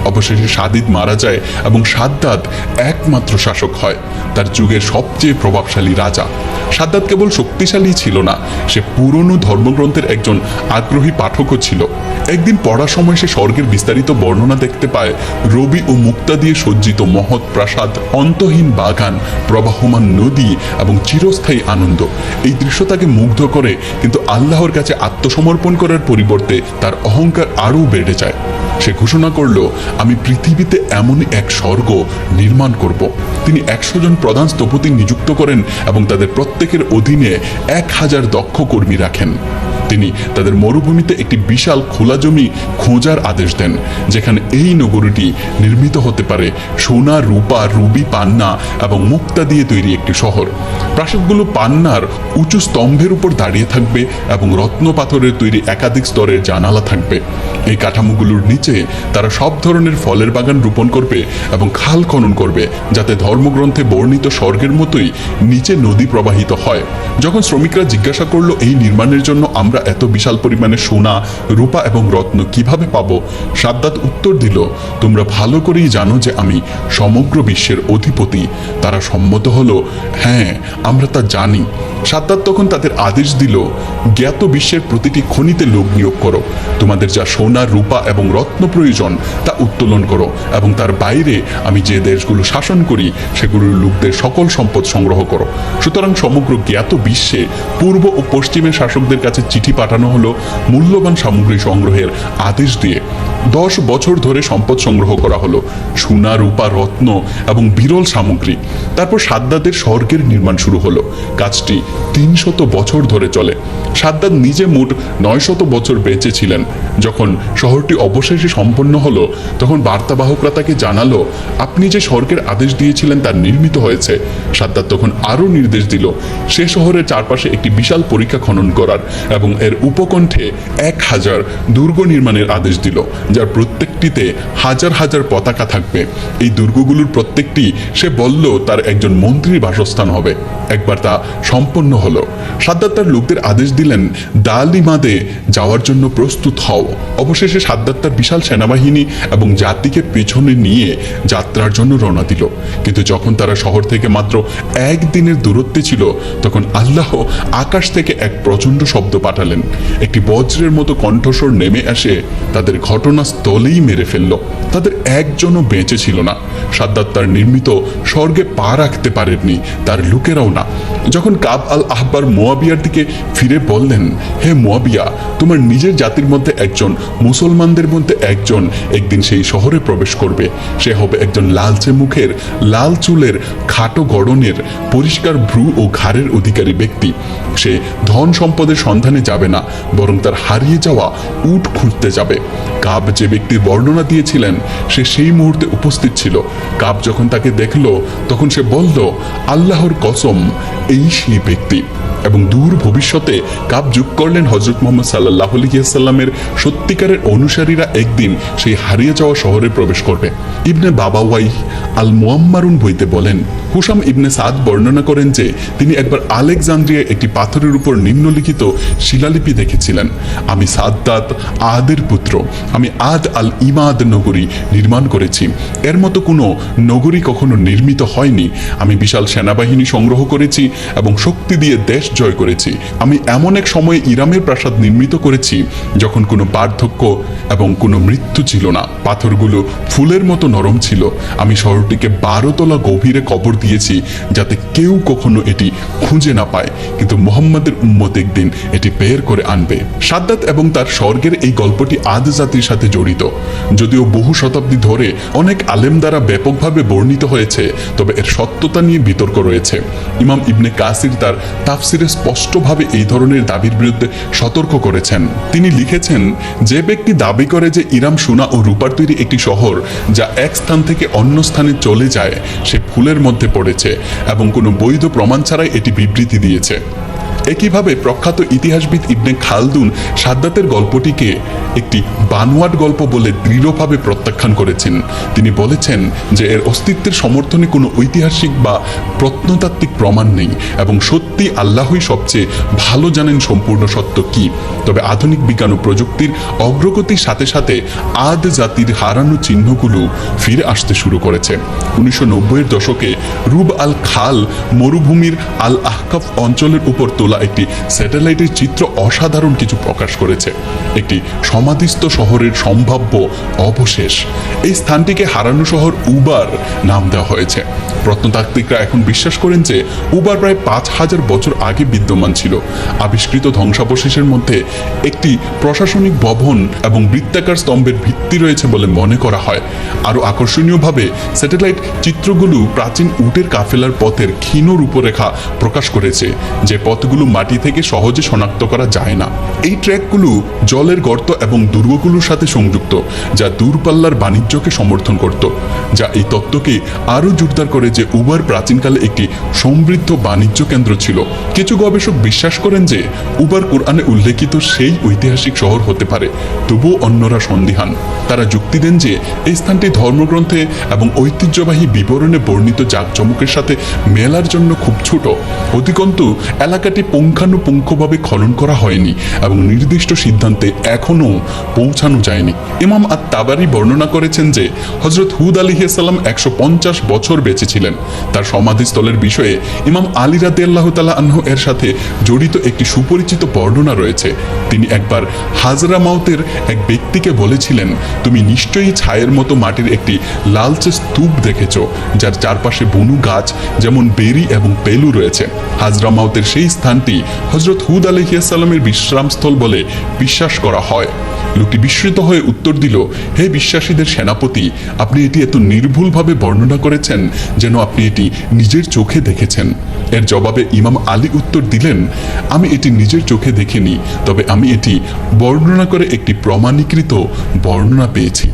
অবশেষে সাদিদ মারা যায় এবং সাদ্দাত একমাত্র শাসক হয়, তার যুগের সবচেয়ে প্রভাবশালী রাজা। সাদ্দাত কেবল শক্তিশালী ছিল না, সে পুরনো ধর্মগ্রন্থের একজন আগ্রহী পাঠকও ছিল। একদিন পড়ার সময় সে স্বর্গের বিস্তারিত বর্ণনা দেখতে পায়, রবি ও মুক্তা দিয়ে সজ্জিত মহৎ প্রাসাদ, অন্তহীন বাগান, প্রবাহমান নদী এবং চিরস্থায়ী আনন্দ। এই দৃশ্য তাকে মুগ্ধ করে, কিন্তু আল্লাহর কাছে আত্মসমর্পণ করার পরিবর্তে তার অহংকার আরও বেড়ে যায়। সে ঘোষণা করল, আমি পৃথিবীতে এমনই এক স্বর্গ নির্মাণ করব। তিনি 100 জন প্রধান স্থপতি নিযুক্ত করেন এবং তাদের প্রত্যেকের অধীনে 1000 দক্ষ কর্মী রাখেন। তিনি তাদের মরুভূমিতে একটি বিশাল খোলা জমি খোঁজার আদেশ দেন, যেখানে এই নগরীটি নির্মিত হতে পারে সোনা, রূপা, রুবি, পান্না এবং মুক্তা দিয়ে তৈরি একটি শহর। প্রাসাদগুলো পান্নার উঁচু স্তম্ভের উপর দাঁড়িয়ে থাকবে এবং রত্ন পাথরের তৈরি একাধিক স্তরের জানালা থাকবে। এই কাঠামোগুলোর নিচে তারা সব ধরনের ফলের বাগান রোপণ করবে এবং খাল খনন করবে, যাতে ধর্মগ্রন্থে বর্ণিত স্বর্গের মতোই নিচে নদী প্রবাহিত হয়। যখন শ্রমিকরা জিজ্ঞাসা করলো, এই নির্মাণের জন্য আমরা এত বিশাল পরিমাণে সোনা, রূপা এবং রত্ন কিভাবে পাবো, সাদ্দাত উত্তর দিল, তোমরা ভালো করেই জানো যে আমি সমগ্র বিশ্বের অধিপতি। তারা সম্মত হলো, হ্যাঁ, আমরা তা জানি। সাদ্দাত তখন তাদের আদেশ দিল, জ্ঞাত বিশ্বের প্রতিটি খনিতে লোক নিয়োগ করো। তোমাদের যা সোনা, রূপা এবং রত্ন প্রয়োজন তা উত্তোলন করো, এবং তার বাইরে আমি যে দেশগুলো শাসন করি সেগুলোর লোকদের সকল সম্পদ সংগ্রহ করো। সুতরাং সমগ্র জ্ঞাত বিশ্বে পূর্ব ও পশ্চিমের শাসকদের কাছে চিঠি পাঠানো হলো মূল্যবান সামগ্রী সংগ্রহের আদেশ দিয়ে। 10 বছর ধরে সম্পদ সংগ্রহ করা হলো, সোনা, রূপা, রত্ন এবং বিরল সামগ্রী। তারপর সাদ্দাতের স্বর্গের নির্মাণ শুরু হলো। কাজটি 300 বছর ধরে চলে। সাদ্দাত নিজে মোট 900 বছর বেঁচে ছিলেন। যখন শহরটি অবশেষে সম্পন্ন হলো, তখন বার্তাবাহকরা তাকে জানালো, আপনি যে স্বর্গের আদেশ দিয়েছিলেন তা নির্মিত হয়েছে। সাদ্দাত তখন আরও নির্দেশ দিল, সে শহরের চারপাশে একটি বিশাল পরীক্ষা খনন করার এবং এর উপকণ্ঠে 1000 দুর্গ নির্মাণের আদেশ দিল, যার প্রত্যেকটিতে হাজার হাজার পতাকা থাকবে। এই দুর্গগুলোর প্রত্যেকটি সে বলল তার একজন মন্ত্রীর বাসস্থান হবে। একবার তা সম্পন্ন হলো। সাদ্দাত তার লোকদের আদেশ দিলেন দালিমাদে যাওয়ার জন্য প্রস্তুত হও। অবশেষে সাদ্দাত তার বিশাল সেনাবাহিনী এবং জাতিকে পেছনে নিয়ে যাত্রার জন্য রওনা দিল। কিন্তু যখন তারা শহর থেকে মাত্র একদিনের দূরত্বে ছিল, তখন আল্লাহ আকাশ থেকে এক প্রচন্ড শব্দ পাঠালেন। একটি বজ্রের মতো কণ্ঠস্বর নেমে আসে তাদের ঘটনাস্থলেই মেরে ফেলল। তাদের একজনও বেঁচে ছিল না। সাদ্দাত তার নির্মিত স্বর্গে পা রাখতে পারেননি, তার লোকেরাও না। যখন কাব আল আহবার মুয়াবিয়ার দিকে ফিরে বললেন, হে মুয়াবিয়া, তোমার নিজের জাতির মধ্যে একজন, মুসলমানদের মধ্যে একজন একদিন সেই শহরে প্রবেশ করবে। সে হবে একজন লালচে মুখের, লাল চুলের, খাটো গড়নের, পরিষ্কার ভ্রু ও ঘাড়ের অধিকারী ব্যক্তি। সে ধন সম্পদের সন্ধানে যাবে না, বরং তার হারিয়ে যাওয়া উট খুঁজতে যাবে। কাব যে ব্যক্তির বর্ণনা দিয়েছিলেন সে সেই মুহূর্তে উপস্থিত ছিল। কাব যখন তাকে দেখল তখন সে বলল, আল্লাহর কসম, এই সেই ব্যক্তি। এবং দূর ভবিষ্যতে কাব যোগ করলেন হযরত মুহাম্মদ সাল্লাল্লাহু আলাইহি ওয়াসাল্লামের সত্যিকারের অনুসারীরা একদিন সেই হারিয়ে যাওয়া শহরে প্রবেশ করবে। ইবনে বাবাওয়াই আল মুআম্মারুন বইতে বলেন, হুসাম ইবনে সাদ বর্ণনা করেন যে তিনি একবার আলেকজান্দ্রিয়ায় একটি পাথরের উপর নিম্নলিখিত শিলালিপি দেখেছিলেন, আমি সাদ্দাত আদের পুত্র, আমি আদ আল ইমাদ নগরী নির্মাণ করেছি। এর মতো কোনো নগরী কখনো নির্মিত হয়নি। আমি বিশাল সেনাবাহিনী সংগ্রহ করেছি এবং শক্তি দিয়ে দেশ জয় করেছি। আমি এমন এক সময়ে ইরামের প্রাসাদ নির্মিত করেছি যখন কোনো বার্ধক্য এবং কোনো মৃত্যু ছিল না। পাথরগুলো ফুলের মতো নরম ছিল। আমি শহরটিকে 12 তলা গভীরে কবর দিয়েছি যাতে কেউ কখনো এটি খুঁজে না পায়, কিন্তু মুহাম্মাদের উম্মত একদিন এটি বের করে আনবে। সাদ্দাত এবং তার স্বর্গের এই গল্পটি আদ জাতির সাথে জড়িত। যদিও বহু শতাব্দী ধরে অনেক আলেম দ্বারা ব্যাপকভাবে বর্ণিত হয়েছে, তবে এর সত্যতা নিয়ে বিতর্ক রয়েছে। ইমাম ইবনে কাসির তার তাফসিরে স্পষ্টভাবে এই ধরনের দাবির বিরুদ্ধে সতর্ক করেছেন। তিনি লিখেছেন, যে ব্যক্তি দাবি করে যে ইরাম সোনা ও রূপার তৈরি একটি শহর যা এক স্থান থেকে অন্য স্থানে চলে যায়, সে ভুলের মধ্যে পড়েছে এবং কোনো বৈধ প্রমাণ ছাড়াই এটি বিবৃতি দিয়েছে। একইভাবে প্রখ্যাত ইতিহাসবিদ ইবনে খালদুন সাদ্দাতের গল্পটিকে একটি বানোয়াট গল্প বলে দৃঢ়ভাবে প্রত্যাখ্যান করেছেন। তিনি বলেছেন যে এর অস্তিত্বের সমর্থনে কোনো ঐতিহাসিক বা প্রত্নতাত্ত্বিক প্রমাণ নেই এবং সত্যি আল্লাহই সবচেয়ে ভালো জানেন সম্পূর্ণ সত্য কি। তবে আধুনিক বিজ্ঞান ও প্রযুক্তির অগ্রগতির সাথে সাথে আদ জাতির হারানো চিহ্নগুলো ফিরে আসতে শুরু করেছে। 1990-এর দশকে রুব আল খাল মরুভূমির আল আহকাফ অঞ্চলের উপর তোলা একটি স্যাটেলাইটের চিত্র অসাধারণ কিছু প্রকাশ করেছে। একটি সমাধিস্থ শহরের সম্ভাব্য অবশেষ। এই স্থানটিকে হারানো শহর উবার নাম দেওয়া হয়েছে। প্রত্নতাত্ত্বিকরা এখন বিশ্বাস করেন যে উবার প্রায় 5000 বছর আগে বিদ্যমান ছিল। আবিষ্কৃত ধ্বংসাবশেষের মধ্যে একটি প্রশাসনিক ভবন এবং বৃত্তাকার স্তম্ভের ভিত্তি রয়েছে বলে মনে করা হয়। আরও আকর্ষণীয়ভাবে স্যাটেলাইট চিত্রগুলো প্রাচীন উটের কাফেলার পথের ক্ষীণ রূপরেখা প্রকাশ করেছে, যে পথগুলো মাটি থেকে সহজে শনাক্ত করা যায় না। এই ট্র্যাকগুলো জলের গর্ত এবং দুর্গগুলোর সাথে সংযুক্ত, যা দূরপাল্লার বাণিজ্যকে সমর্থন করত, যা এই তত্ত্বকে আরও জোরদার করে যে উবার প্রাচীনকালে একটি সমৃদ্ধ বাণিজ্য কেন্দ্র ছিল। কিছু গবেষক বিশ্বাস করেন যে উবার কোরআনে উল্লেখিত সেই ঐতিহাসিক শহর হতে পারে, তবুও অন্যরা সন্দিহান। তারা যুক্তি দেন যে এই স্থানটি ধর্মগ্রন্থে এবং ঐতিহ্যবাহী বিবরণে বর্ণিত জাঁকজমকের সাথে মেলার জন্য খুব ছোট। অধিকন্তু এলাকাটি পুঙ্খানুপুঙ্খভাবে খনন করা হয়নি এবং নির্দিষ্ট সিদ্ধান্তে এখনও পৌঁছানো যায়নি। ইমাম আত-তাবারি বর্ণনা করেছেন যে হযরত হুদ আলাইহিস সালাম 150 বছর বেঁচে ছিলেন। তার সমাধিস্থলের বিষয়ে ইমাম আলী রাদিয়াল্লাহু তাআলা আনহু এর সাথে জড়িত একটি সুপরিচিত বর্ণনা রয়েছে। তিনি একবার হাজরামাউতের এক ব্যক্তিকে বলেছিলেন, তুমি নিশ্চয়ই ছায়ের মতো মাটির একটি লালচে স্তূপ দেখেছ, যার চারপাশে বনু গাছ যেমন বেরি এবং পেলু রয়েছে। হাজরামাউতের সেই স্থানটি হযরত হুদ আলাইহিস সালামের বিশ্রামস্থল বলে বিশ্বাস করা হয়। লোকটি বিস্মিত হয়ে উত্তর দিল, হে বিশ্বাসীদের সেনাপতি, আপনি এটি এত নির্ভুলভাবে বর্ণনা করেছেন যেন আপনি এটি নিজের চোখে দেখেছেন। এর জবাবে ইমাম আলী উত্তর দিলেন, আমি এটি নিজের চোখে দেখিনি, তবে আমি এটি বর্ণনা করে একটি প্রমাণীকৃত বর্ণনা পেয়েছি।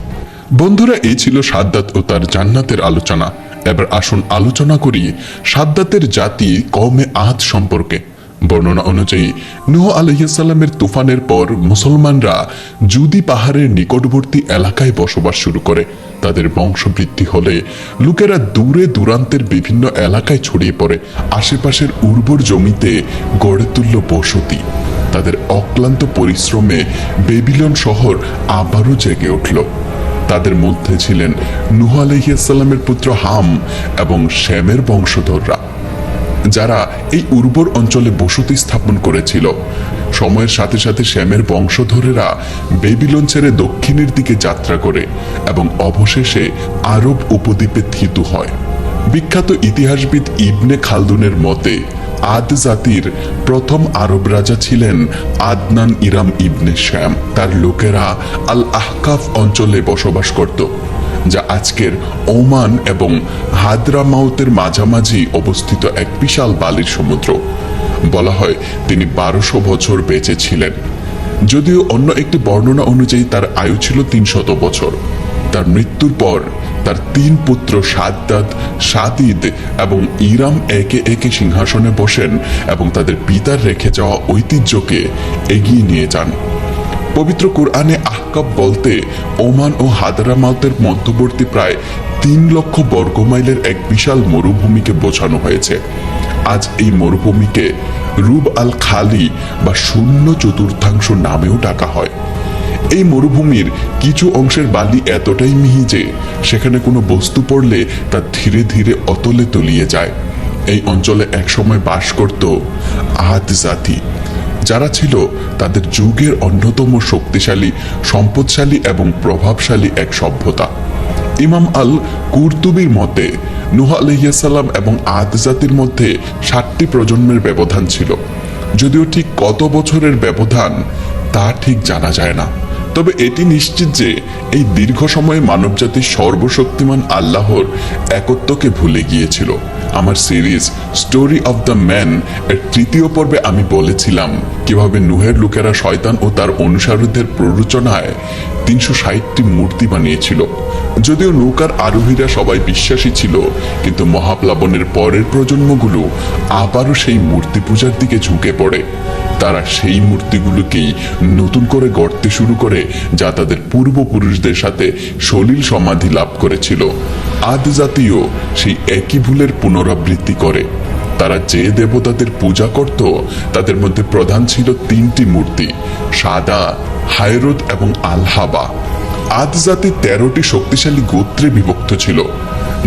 বন্ধুরা, এই ছিল সাদ্দাত ও তার জান্নাতের আলোচনা। এবার আসুন আলোচনা করি সাদ্দাতের জাতি কওমে আদ সম্পর্কে। বর্ণনা অনুযায়ী নূহ আলাইহিস সালামের তুফানের পর মুসলমানরা জুদি পাহাড়ের নিকটবর্তী এলাকায় বসবাস শুরু করে। তাদের বংশবৃদ্ধি হলে লোকেরা দূরে দূরান্তের বিভিন্ন এলাকায় ছড়িয়ে পড়ে। আশেপাশের উর্বর জমিতে গড়ে তুলল বসতি। তাদের অক্লান্ত পরিশ্রমে বেবিলন শহর আবারও জেগে উঠল। তাদের মধ্যে ছিলেন নূহ আলাইহিস সালামের পুত্র হাম এবং শ্যামের বংশধররা, যারা এই উর্বর অঞ্চলে বসতি স্থাপন করেছিল। সময়ের সাথে সাথে শ্যামের বংশধরেরা বেবিলন ছেড়ে দক্ষিণের দিকে যাত্রা করে এবং অবশেষে আরব উপদ্বীপে থিতু হয়। বিখ্যাত ইতিহাসবিদ ইবনে খালদুনের মতে আদ জাতির প্রথম আরব রাজা ছিলেন আদনান ইরাম ইবনে শ্যাম। তার লোকেরা আল আহকাফ অঞ্চলে বসবাস করত, যা আজকের ওমান এবং হাদ্রামাউতের মাঝামাঝি অবস্থিত এক বিশাল বালির সমুদ্র। বলা হয় তিনি 1200 বছর বেঁচে ছিলেন, যদিও অন্য একটি বর্ণনা অনুযায়ী তার আয়ু ছিল 300 বছর। তার মৃত্যুর পর তার 3 পুত্র সাদ্দাদ, সাদিদ এবং ইরাম একে একে সিংহাসনে বসেন এবং তাদের পিতার রেখে যাওয়া ঐতিহ্যকে এগিয়ে নিয়ে যান। পবিত্র কুরআনে আহকাব বলতে ওমান ও হাদরামাউতের মধ্যবর্তী প্রায় 3 লক্ষ বর্গমাইলের এক বিশাল মরুভূমিকে বোঝানো হয়েছে। আজ এই মরুভূমিকে রুব আল খালি বা শূন্য চতুর্থাংশ নামেও ডাকা হয়। এই মরুভূমির কিছু অংশের বালি এতটাই মিহি যে সেখানে কোনো বস্তু পড়লে তা ধীরে ধীরে অতলে তলিয়ে যায়। এই অঞ্চলে একসময় বাস করত আদ জাতি, যারা ছিল তাদের যুগের অন্যতম শক্তিশালী, সম্পদশালী এবং প্রভাবশালী এক সভ্যতা। ইমাম আল কুরতুবির মতে নূহ আলাইহিস সালাম এবং আদ জাতির মধ্যে 7টি প্রজন্মের ব্যবধান ছিল। যদিও ঠিক কত বছরের ব্যবধান তা ঠিক জানা যায় না, তবে এটি নিশ্চিত যে এই দীর্ঘ সময়ে মানবজাতির সর্বশক্তিমান আল্লাহর একত্বকে ভুলে গিয়েছিল। আমার series story of the man এর 3য় পর্বে আমি বলেছিলাম কিভাবে নূহের লোকেরা শয়তান ও তার অনুসারীদের প্ররোচনায় 360টি মূর্তি বানিয়েছিল। যদিও নৌকার আরোহীরা সবাই বিশ্বাসী ছিল, কিন্তু মহাপ্লাবনের পরের প্রজন্মগুলো আবারও সেই মূর্তি পূজার দিকে ঝুঁকে পড়ে। তারা সেই মূর্তিগুলোকেই নতুন করে গড়তে শুরু করে, যা তাদের পূর্বপুরুষদের সাথে সলিল সমাধি লাভ করেছিল। আদ জাতীয় সেই একই ভুলের পুনরাবৃত্তি করে। তারা যে দেবতাদের পূজা করত তাদের মধ্যে প্রধান ছিল 3টি মূর্তি, সাদা, হায়রুদ এবং আল-হাবা। আদ জাতি 13টি শক্তিশালী গোত্রে বিভক্ত ছিল,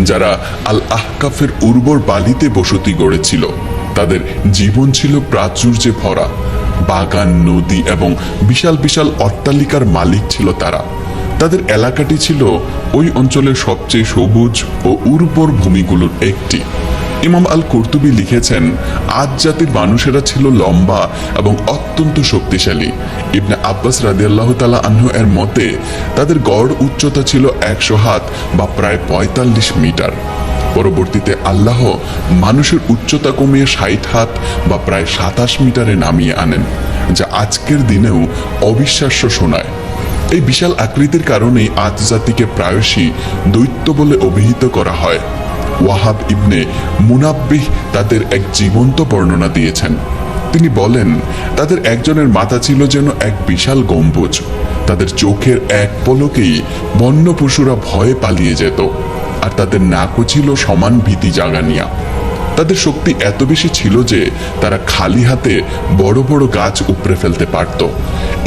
যারা আল আহকাফের উর্বর বালিতে বসতি গড়েছিল। তাদের জীবন ছিল প্রাচুর্যে ভরা। বাগান, নদী এবং বিশাল বিশাল অট্টালিকার মালিক ছিল তারা। তাদের এলাকাটি ছিল ওই অঞ্চলের সবচেয়ে সবুজ ও উর্বর ভূমিগুলোর একটি। ইমাম আল কুরতুবী লিখেছেন, আদ জাতির মানুষেরা ছিল লম্বা এবং অত্যন্ত শক্তিশালী। ইবনে আব্বাস রাদিয়াল্লাহু তাআলা আনহু এর মতে তাদের গড় উচ্চতা ছিল 100 হাত বা প্রায় 45 মিটার। পরবর্তীতে আল্লাহ মানুষের উচ্চতা কমিয়ে 60 হাত বা প্রায় 27 মিটারে নামিয়ে আনেন, যা আজকের দিনেও অবিশ্বাস্য শোনায়। এই বিশাল আকৃতির কারণেই আদ জাতিকে প্রায়শই দৈত্য বলে অভিহিত করা হয়। ওয়াহাব ইবনে মুনাব্বিহ তাদের এক জীবন্ত বর্ণনা দিয়েছেন। তিনি বলেন, তাদের একজনের মাথা ছিল যেন এক বিশাল গম্বুজ। তাদের চোখের এক পলকেই বন্য পশুরা ভয়ে পালিয়ে যেত, আর তাদের নাকও ছিল সমান ভীতি জাগানিয়া। তাদের শক্তি এত বেশি ছিল যে তারা খালি হাতে বড় বড় গাছ উপড়ে ফেলতে পারত।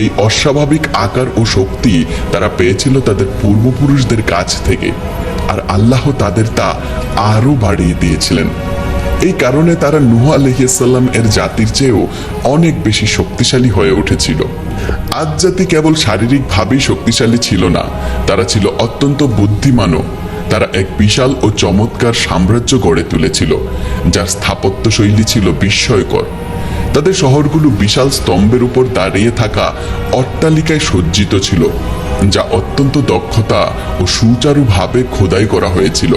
এই অস্বাভাবিক আকার ও শক্তি তারা পেয়েছিল তাদের পূর্বপুরুষদের কাছ থেকে, আর আল্লাহ তাদের তা আরো বাড়িয়ে দিয়েছিলেন। এই কারণে তারা নূহ আলাইহিস সালাম এর জাতির চেয়েও অনেক বেশি শক্তিশালী হয়ে উঠেছিল। আদ জাতি কেবল শারীরিকভাবেই শক্তিশালী ছিল না, তারা ছিল অত্যন্ত বুদ্ধিমানও। তারা এক বিশাল ও চমৎকার সাম্রাজ্য গড়ে তুলেছিল, যার স্থাপত্য শৈলী ছিল বিস্ময়কর। তাদের শহরগুলো বিশাল স্তম্ভের উপর দাঁড়িয়ে থাকা অট্টালিকায় সজ্জিত ছিল, যা অত্যন্ত দক্ষতা ও সুচারুভাবে খোদাই করা হয়েছিল।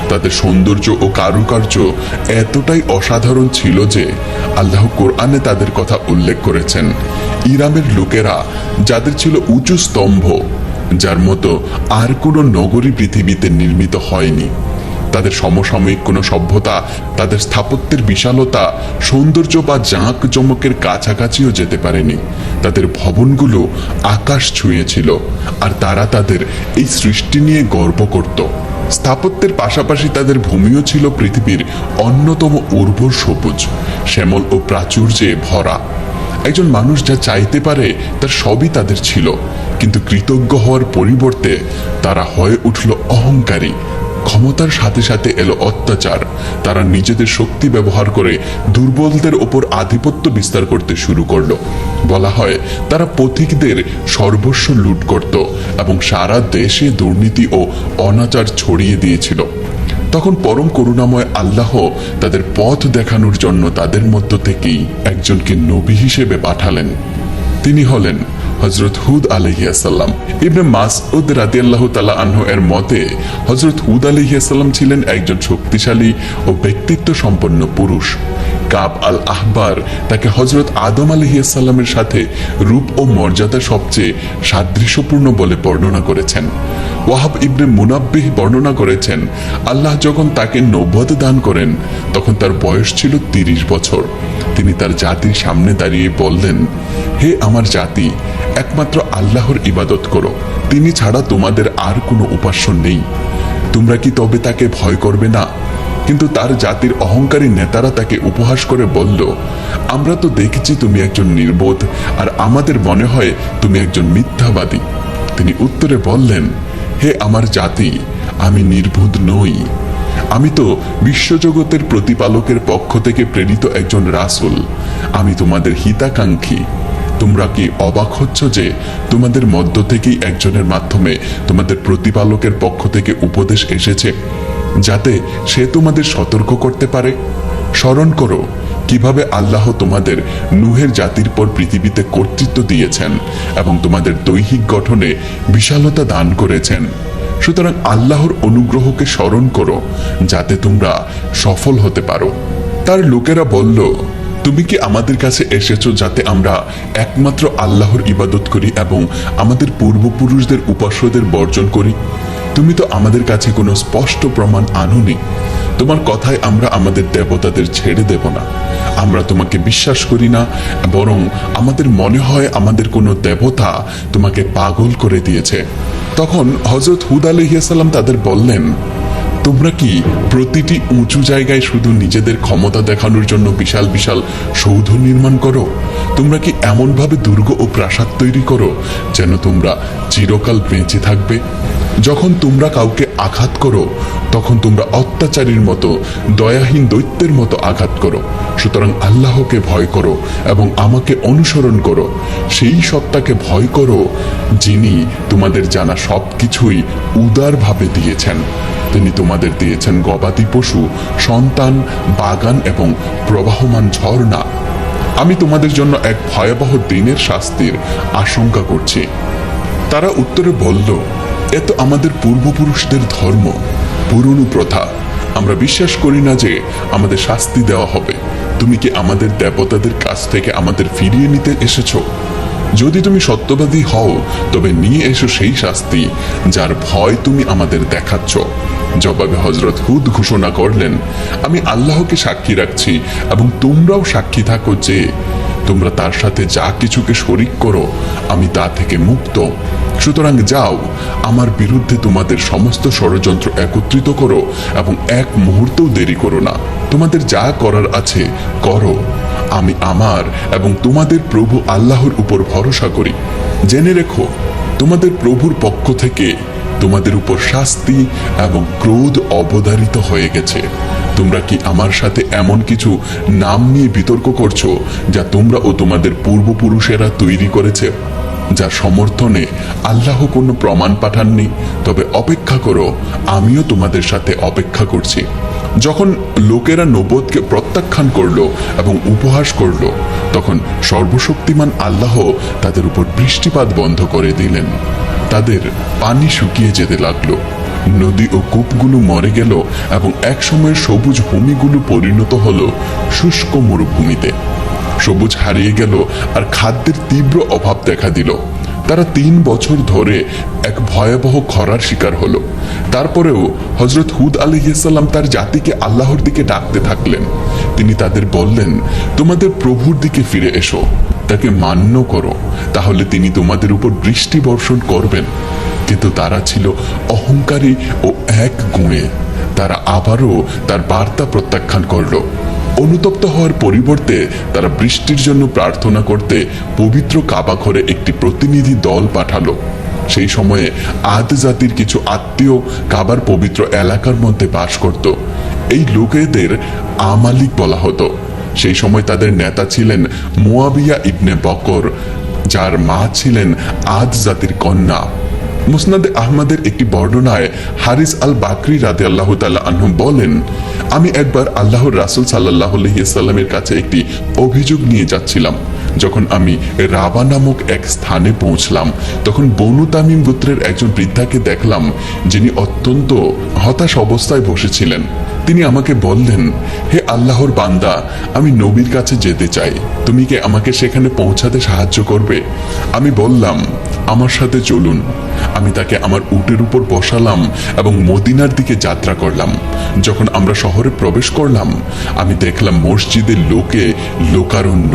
তাদের সৌন্দর্য ও কারুকার্য এতটাই অসাধারণ ছিল যে আল্লাহ কোরআনে তাদের কথা উল্লেখ করেছেন। ইরামের লোকেরা, যাদের ছিল উঁচু স্তম্ভ, যার মতো আর কোনো নগরী পৃথিবীতে নির্মিত হয়নি। তাদের সমসাময়িক কোনো সভ্যতা তাদের স্থাপত্যের বিশালতা, সৌন্দর্য বা জাঁক জমকের কাছাকাছিও যেতে পারেনি। তাদের ভবনগুলো আকাশ ছুঁয়েছিল, আর তারা তাদের এই সৃষ্টি নিয়ে গর্ব করত। স্থাপত্যের পাশাপাশি তাদের ভূমিও ছিল পৃথিবীর অন্যতম উর্বর সবুজ, শ্যামল ও প্রাচুর্যে ভরা। একজন মানুষ যা চাইতে পারে তার সবই তাদের ছিল, কিন্তু কৃতজ্ঞ হওয়ার পরিবর্তে তারা হয়ে উঠল অহংকারী। ক্ষমতার সাথে সাথে এলো অত্যাচার। তারা নিজেদের শক্তি ব্যবহার করে দুর্বলদের ওপর আধিপত্য বিস্তার করতে শুরু করলো। বলা হয় তারা পথিকদের সর্বস্ব লুট করত এবং সারা দেশে দুর্নীতি ও অনাচার ছড়িয়ে দিয়েছিল। তখন পরম করুণাময় আল্লাহ তাদের পথ দেখানোর জন্য তাদের মধ্য থেকেই একজনকে নবী হিসেবে পাঠালেন। তিনি হলেন হযরত হুদ আলাইহিসসালাম। ইবনে মাসউদ রাদিয়াল্লাহু তাআলা আনহু এর মতে হযরত হুদ আলাইহিসসালাম ছিলেন একজন শক্তিশালী ও ব্যক্তিত্ব সম্পন্ন পুরুষ। কাব আল আহবার তাকে হযরত আদম আলাইহিসসালামের সাথে রূপ ও মর্যাদা সবচেয়ে সাদৃশ্যপূর্ণ বলে বর্ণনা করেছেন। ওয়াহাব ইবনে মুনাব্বিহ বর্ণনা করেছেন, আল্লাহ যখন তাকে নবুয়ত দান করেন তখন তার বয়স ছিল 30 বছর। তিনি তার জাতির সামনে দাঁড়িয়ে বললেন, হে আমার জাতি, একমাত্র আল্লাহর ইবাদত করো, তিনি ছাড়া তোমাদের আর কোনো উপাস্য নেই। তোমরা কি তবে তাকে ভয় করবে না? কিন্তু তার জাতির অহংকারী নেতারা তাকে উপহাস করে বলল, আমরা তো দেখছি তুমি একজন নির্বোধ, আর আমাদের মনে হয় তুমি একজন মিথ্যাবাদী। তিনি উত্তরে বললেন, হে আমার জাতি, আমি নির্বোধ নই। আমি তো বিশ্বজগতের প্রতিপালকের পক্ষ থেকে প্রেরিত একজন রাসূল। আমি তোমাদের হিতাকাঙ্ক্ষী। তোমরা কি অবাক হচ্ছ যে তোমাদের মধ্য থেকেই একজনের মাধ্যমে তোমাদের প্রতিপালকের পক্ষ থেকে উপদেশ এসেছে, যাতে সে তোমাদের সতর্ক করতে পারে? স্মরণ করো কিভাবে আল্লাহ তোমাদের নূহের জাতির পর পৃথিবীতে কর্তৃত্ব দিয়েছেন এবং তোমাদের দৈহিক গঠনে বিশালতা দান করেছেন। সুতরাং আল্লাহর অনুগ্রহকে স্মরণ করো, যাতে তোমরা সফল হতে পারো। তার লোকেরা বলল, তুমি কি আমাদের কাছে এসেছো যাতে আমরা একমাত্র আল্লাহর ইবাদত করি এবং আমাদের পূর্বপুরুষদের উপাস্যদের বর্জন করি? তুমি তো আমাদের কাছে কোনো স্পষ্ট প্রমাণ আনোনি। তোমার কথায় আমরা আমাদের দেবতাদের ছেড়ে দেব না। আমরা তোমাকে বিশ্বাস করি না, বরং আমাদের মনে হয় আমাদের কোনো দেবতা তোমাকে পাগল করে দিয়েছে। তখন হযরত হুদ আলাইহিসসালাম তাদের বললেন, তোমরা কি প্রতিটি উঁচু জায়গায় শুধু নিজেদের ক্ষমতা দেখানোর জন্য বিশাল বিশাল সৌধ নির্মাণ করো? তোমরা কি এমনভাবে দুর্গ ও প্রাসাদ তৈরি করো যেন তোমরা চিরকাল বেঁচে থাকবে? যখন তোমরা কাউকে আঘাত করো তখন তোমরা অত্যাচারীর মতো, দয়াহীন দৈত্যের মতো আঘাত করো। সুতরাং আল্লাহকে ভয় করো এবং আমাকে অনুসরণ করো। সেই সত্তাকে ভয় করো যিনি তোমাদের জানা সবকিছুই উদারভাবে দিয়েছেন। তিনি তোমাদের দিয়েছেন গবাদি পশু, সন্তান, বাগান এবং প্রবাহমান ঝর্ণা। আমি তোমাদের জন্য এক ভয়াবহ দিনের শাস্তির আশঙ্কা করছি। তারা উত্তরে বলল, এ তো আমাদের পূর্বপুরুষদের ধর্ম, পুরনো প্রথা। আমরা বিশ্বাস করি না যে আমাদের শাস্তি দেওয়া হবে। তুমি কি আমাদের দেবতাদের কাছ থেকে আমাদের ফিরিয়ে নিতে এসেছো? যদি তুমি সত্যবাদী হও তবে নিয়ে এসো সেই শাস্তি যার ভয় তুমি আমাদের দেখাচ্ছ। জবাবে হযরত হুদ ঘোষণা করলেন, আমি আল্লাহকে সাক্ষী রাখছি এবং তোমরাও সাক্ষী থাকো যে তোমরা তার সাথে যা কিছুকে শরীক করো আমি তা থেকে মুক্ত। সুতরাং যাও, আমার বিরুদ্ধে তোমাদের সমস্ত ষড়যন্ত্র একত্রিত করো এবং এক মুহূর্তও দেরি করো না। তোমাদের যা করার আছে করো। আমি আমার এবং তোমাদের প্রভু আল্লাহর উপর ভরসা করি। জেনে রেখো, তোমাদের প্রভুর পক্ষ থেকে তোমাদের উপর শাস্তি এবং ক্রোধ অবধারিত হয়ে গেছে। তোমরা কি আমার সাথে এমন কিছু নাম নিয়ে বিতর্ক করছো যা তোমরা ও তোমাদের পূর্বপুরুষেরা তৈরি করেছে, যার সমর্থনে আল্লাহ কোনো প্রমাণ পাঠাননি? তবে অপেক্ষা করো, আমিও তোমাদের সাথে অপেক্ষা করছি। যখন লোকেরা নবুয়তকে প্রত্যাখ্যান করলো এবং উপহাস করলো, তখন সর্বশক্তিমান আল্লাহ তাদের উপর বৃষ্টিপাত বন্ধ করে দিলেন। তাদের পানি শুকিয়ে যেতে লাগলো, নদী ও কূপগুলো মরে গেল এবং একসময় সবুজ ভূমিগুলো পরিণত হলো শুষ্ক মরুভূমিতে। সবুজ হারিয়ে গেল আর খাদ্যের তীব্র অভাব দেখা দিল। তারা 3 বছর ধরে এক ভয়াবহ খরার শিকার হলো। তারপরেও হযরত হুদ আলাইহিস সালাম তার জাতিকে আল্লাহর দিকে ডাকতে থাকলেন। তিনি তাদের বললেন, তোমাদের প্রভুর দিকে ফিরে এসো, তাকে মান্য করো, তাহলে তিনি তোমাদের উপর বৃষ্টি বর্ষণ করবেন। কিন্তু তারা ছিল অহংকারী ও এক গুণে। তারা আবারও তার বার্তা প্রত্যাখ্যান করলো। অনুতপ্ত হওয়ার পরিবর্তে তারা বৃষ্টির জন্য প্রার্থনা করতে পবিত্র কাবা ঘরে একটি প্রতিনিধি দল পাঠালো। সেই সময়ে আদ জাতির কিছু আত্মীয় কাবার পবিত্র এলাকার মধ্যে বাস করত। এই লোকেদের আমালিক বলা হতো। সেই সময় তাদের নেতা ছিলেন মুয়াবিয়া ইবনে বকর, যার মা ছিলেন আদ জাতির কন্যা। মুসনাদে আহমদের একটি বর্ণনায় হারিস আল বাকরি রাদিয়াল্লাহু তাআলা আনহু বলেন, আমি একবার আল্লাহর রাসূল সাল্লাল্লাহু আলাইহি ওয়াসাল্লামের কাছে একটি অভিযোগ নিয়ে যাচ্ছিলাম। যখন আমি রাবা নামক এক স্থানে পৌঁছলাম, তখন বনু তামিম গোত্রের একজন বৃদ্ধাকে দেখলাম, যিনি অত্যন্ত হতাশ অবস্থায় বসেছিলেন। তিনি আমাকে বললেন, হে আল্লাহর বান্দা, আমি নবীর কাছে যেতে চাই, তুমি কি আমাকে সেখানে পৌঁছাতে সাহায্য করবে? আমি বললাম, আমার সাথে চলুন। আমি তাকে আমার উটের উপর বসালাম এবং মদিনার দিকে যাত্রা করলাম। যখন আমরা শহরে প্রবেশ করলাম, আমি দেখলাম মসজিদের লোকে লোকারণ্য।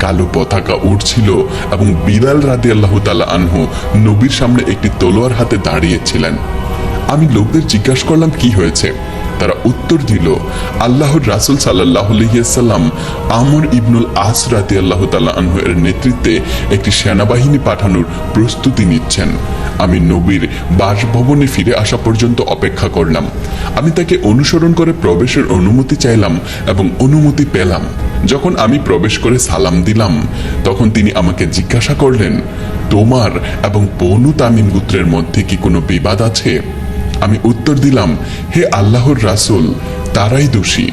কালো পতাকা উঠছিল এবং বিলাল রাদিয়াল্লাহু তাআলা আনহু নবীর সামনে একটি তলোয়ার হাতে দাঁড়িয়েছিলেন। আমি লোকদের জিজ্ঞাসা করলাম, কি হয়েছে? তারা উত্তর দিল, আল্লাহর রাসূল সাল্লাল্লাহু আলাইহি ওয়াসাল্লাম আমর ইবনুল আস রাদিয়াল্লাহু তাআলা আনহু এর নেতৃত্বে একটি সেনাবাহিনী পাঠানোর প্রস্তুতি নিচ্ছেন। আমি নবীর বাসভবনে ফিরে আসা পর্যন্ত অপেক্ষা করলাম। আমি তাকে অনুসরণ করে প্রবেশের অনুমতি চাইলাম এবং অনুমতি পেলাম। যখন আমি প্রবেশ করে সালাম দিলাম, তখন তিনি আমাকে জিজ্ঞাসা করলেন, তোমার এবং বনু তামিম গোত্রের মধ্যে কি কোনো বিবাদ আছে? আমি উত্তর দিলাম, হে আল্লাহর রাসূল, তারাই দোষী।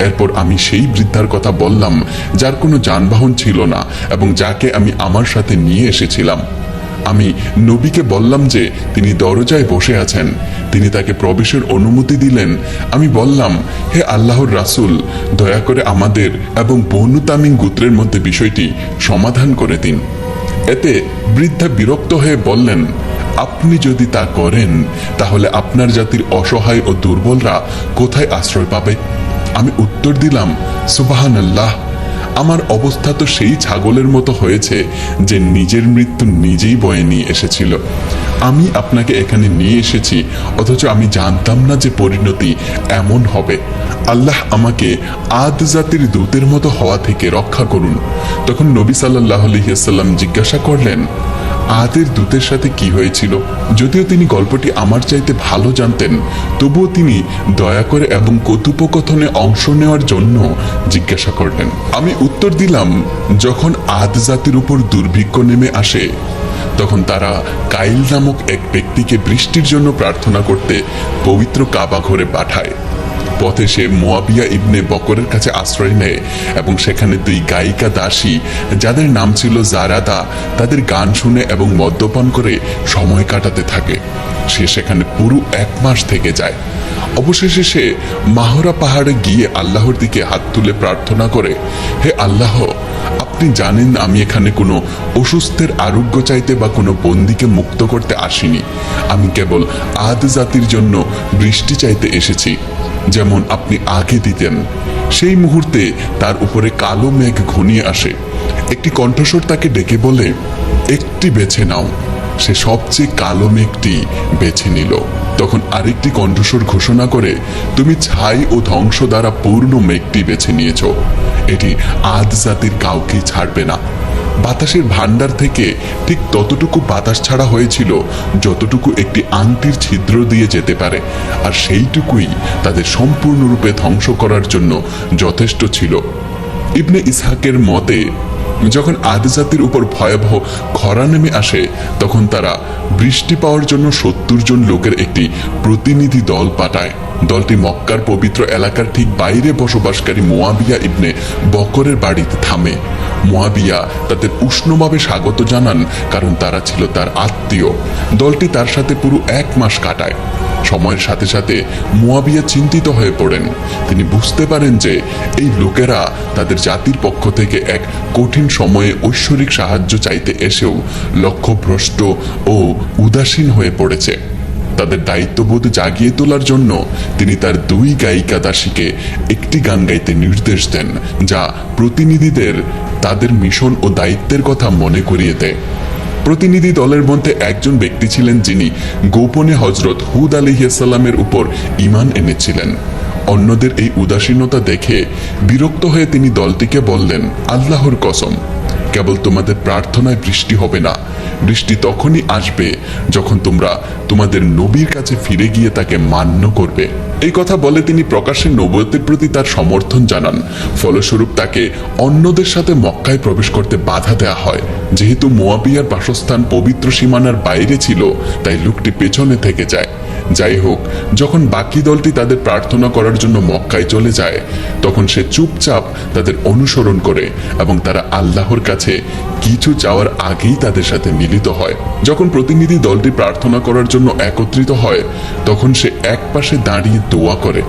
এরপর আমি সেই বৃদ্ধার কথা বললাম, যার কোনো যানবাহন ছিল না এবং যাকে আমি আমার সাথে নিয়ে এসেছিলাম। আমি নবীকে বললাম যে তিনি দরজায় বসে আছেন। তিনি তাকে প্রবেশের অনুমতি দিলেন। আমি বললাম, হে আল্লাহর রাসূল, দয়া করে আমাদের এবং বনু তামিম গোত্রের মধ্যে বিষয়টি সমাধান করে দিন। এতে বৃদ্ধা বিরক্ত হয়ে বললেন, আপনি যদি তা করেন, তাহলে আপনার জাতির অসহায় ও দুর্বলরা কোথায় আশ্রয় পাবে? আমি উত্তর দিলাম, সুবহানাল্লাহ, আমার অবস্থা তো সেই ছাগলের মতো হয়েছে যে নিজের মৃত্যু নিজেই বয়ে নিয়ে এসেছিল। আমি আপনাকে এখানে নিয়ে এসেছি, অথচ আমি জানতাম না যে পরিণতি এমন হবে। আল্লাহ আমাকে আদ জাতির দূতের মতো হওয়া থেকে রক্ষা করুন। তখন নবী সাল্লাল্লাহু আলাইহি ওয়াসাল্লাম জিজ্ঞাসা করলেন, আদের দূতের সাথে কি হয়েছিল? যদিও তিনি গল্পটি আমার চাইতে ভালো জানতেন, তবুও তিনি দয়া করে এবং কথোপকথনে অংশ নেওয়ার জন্য জিজ্ঞাসা করলেন। আমি উত্তর দিলাম, যখন আদ জাতির উপর দুর্ভিক্ষ নেমে আসে, তখন তারা কাইল নামক এক ব্যক্তিকে বৃষ্টির জন্য প্রার্থনা করতে পবিত্র কাবা ঘরে পাঠায়। পথে সে মুয়াবিয়া ইবনে বকরের কাছে আশ্রয় নেয় এবং সেখানে 2 গায়িকা দাসী, যাদের নাম ছিল জারাদা, তাদের গান শুনে এবং মদ্যপান করে সময় কাটাতে থাকে। সে সেখানে পুরো 1 মাস থেকে যায়। অবশেষে সে মাহরা পাহাড়ে গিয়ে আল্লাহর দিকে হাত তুলে প্রার্থনা করে, হে আল্লাহ, আপনি জানেন আমি এখানে কোনো অসুস্থের আরোগ্য চাইতে বা কোনো বন্দীকে মুক্ত করতে আসিনি। আমি কেবল আদ জাতির জন্য বৃষ্টি চাইতে এসেছি, যেমন আপনি আগে দিতেন। সেই মুহূর্তে তার উপরে কালো মেঘ ঘনিয়ে আসে। একটি কণ্ঠস্বর তাকে ডেকে বলে, একটি বেছে নাও। সে সবচেয়ে কালো মেঘটি বেছে নিল। তখন আরেকটি কণ্ঠস্বর ঘোষণা করে, তুমি ছাই ও ধ্বংস দ্বারা পূর্ণ মেঘটি বেছে নিয়েছ। এটি আদ জাতির কাউকে ছাড়বে না। বাতাসের ভান্ডার থেকে ঠিক ততটুকু বাতাস ছাড়া হয়েছিল যতটুকু একটি আংটির ছিদ্র দিয়ে যেতে পারে, আর সেইটুকুই তাদের সম্পূর্ণরূপে ধ্বংস করার জন্য যথেষ্ট ছিল। ইবনে ইসহাকের মতে, যখন আদ জাতির উপর ভয়াবহ খরা নেমে আসে, তখন তারা বৃষ্টি পাওয়ার জন্য 70 জন লোকের একটি প্রতিনিধি দল পাঠায়। দলটি মক্কার পবিত্র এলাকার ঠিক বাইরে বসবাসকারী মুয়াবিয়া ইবনে বকরের বাড়িতে থামে। মুয়াবিয়া তাদের উষ্ণভাবে স্বাগত জানান, কারণ তারা ছিল তার আত্মীয়। দলটি তার সাথে পুরো 1 মাস কাটায়। সময়ের সাথে সাথে মুয়াবিয়া চিন্তিত হয়ে পড়েন। তিনি বুঝতে পারেন যে এই লোকেরা তাদের জাতির পক্ষ থেকে এক কঠিন সময়ে ঐশ্বরিক সাহায্য চাইতে এসেও লক্ষ্যভ্রষ্ট ও উদাসীন হয়ে পড়েছে। তাদের দায়িত্ববোধ জাগিয়ে তোলার জন্য তিনি তার 2 গায়িকা দাসীকে একটি গান গাইতে নির্দেশ দেন, যা প্রতিনিধিদের তাদের মিশন ও দায়িত্বের কথা মনে করিয়ে দেয়। প্রতিনিধি দলের মধ্যে একজন ব্যক্তি ছিলেন যিনি গোপনে হযরত হুদ আলাইহিসসালামের উপর ঈমান এনেছিলেন। অন্যদের এই উদাসীনতা দেখে বিরক্ত হয়ে তিনি দলটিকে বললেন, আল্লাহর কসম, কেবল তোমাদের প্রার্থনায় বৃষ্টি হবে না, বৃষ্টি তখনই আসবে যখন তোমরা তোমাদের নবীর কাছে ফিরে গিয়ে তাকে মান্য করবে। এই কথা বলে তিনি প্রকাশ্যে নবুয়তের প্রতি তার সমর্থন জানান। ফলস্বরূপ তাকে অন্যদের সাথে মক্কায় প্রবেশ করতে বাধা দেওয়া হয়। যেহেতু মুয়াবিয়ার বাসস্থান পবিত্র সীমানার বাইরে ছিল, তাই লোকটি পেছনে থেকে যায়। যাই হোক, যখন বাকি দলটি তাদের প্রার্থনা করার জন্য মক্কায় চলে যায়, তখন সে চুপচাপ তাদের অনুসরণ করে এবং তারা আল্লাহর কাছে কিছু চাওয়ার আগেই তাদের সাথে মিলিত হয়। যখন প্রতিনিধি দলটি প্রার্থনা করার জন্য একত্রিত হয়, তখন সে একপাশে দাঁড়িয়ে দোয়া করে,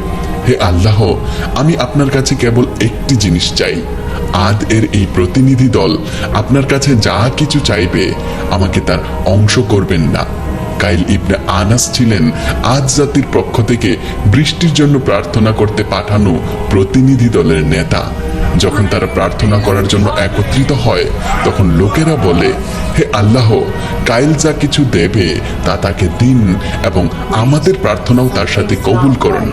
হে আল্লাহ, আমি আপনার কাছে কেবল একটি জিনিস চাই। আদ এর এই প্রতিনিধি দল আপনার কাছে যা কিছু চাইবে, আমাকে তার অংশ করবেন না। কাইল ইবনে আনাস ছিলেন আদ জাতির পক্ষ থেকে বৃষ্টির জন্য প্রার্থনা করতে পাঠানো প্রতিনিধি দলের নেতা। যখন তারা প্রার্থনা করার জন্য একত্রিত হয়, তখন লোকেরা বলে, হে আল্লাহ, কাইল যা কিছু দেবে তা তাকে দিন এবং আমাদের প্রার্থনাও তার সাথে কবুল করুন।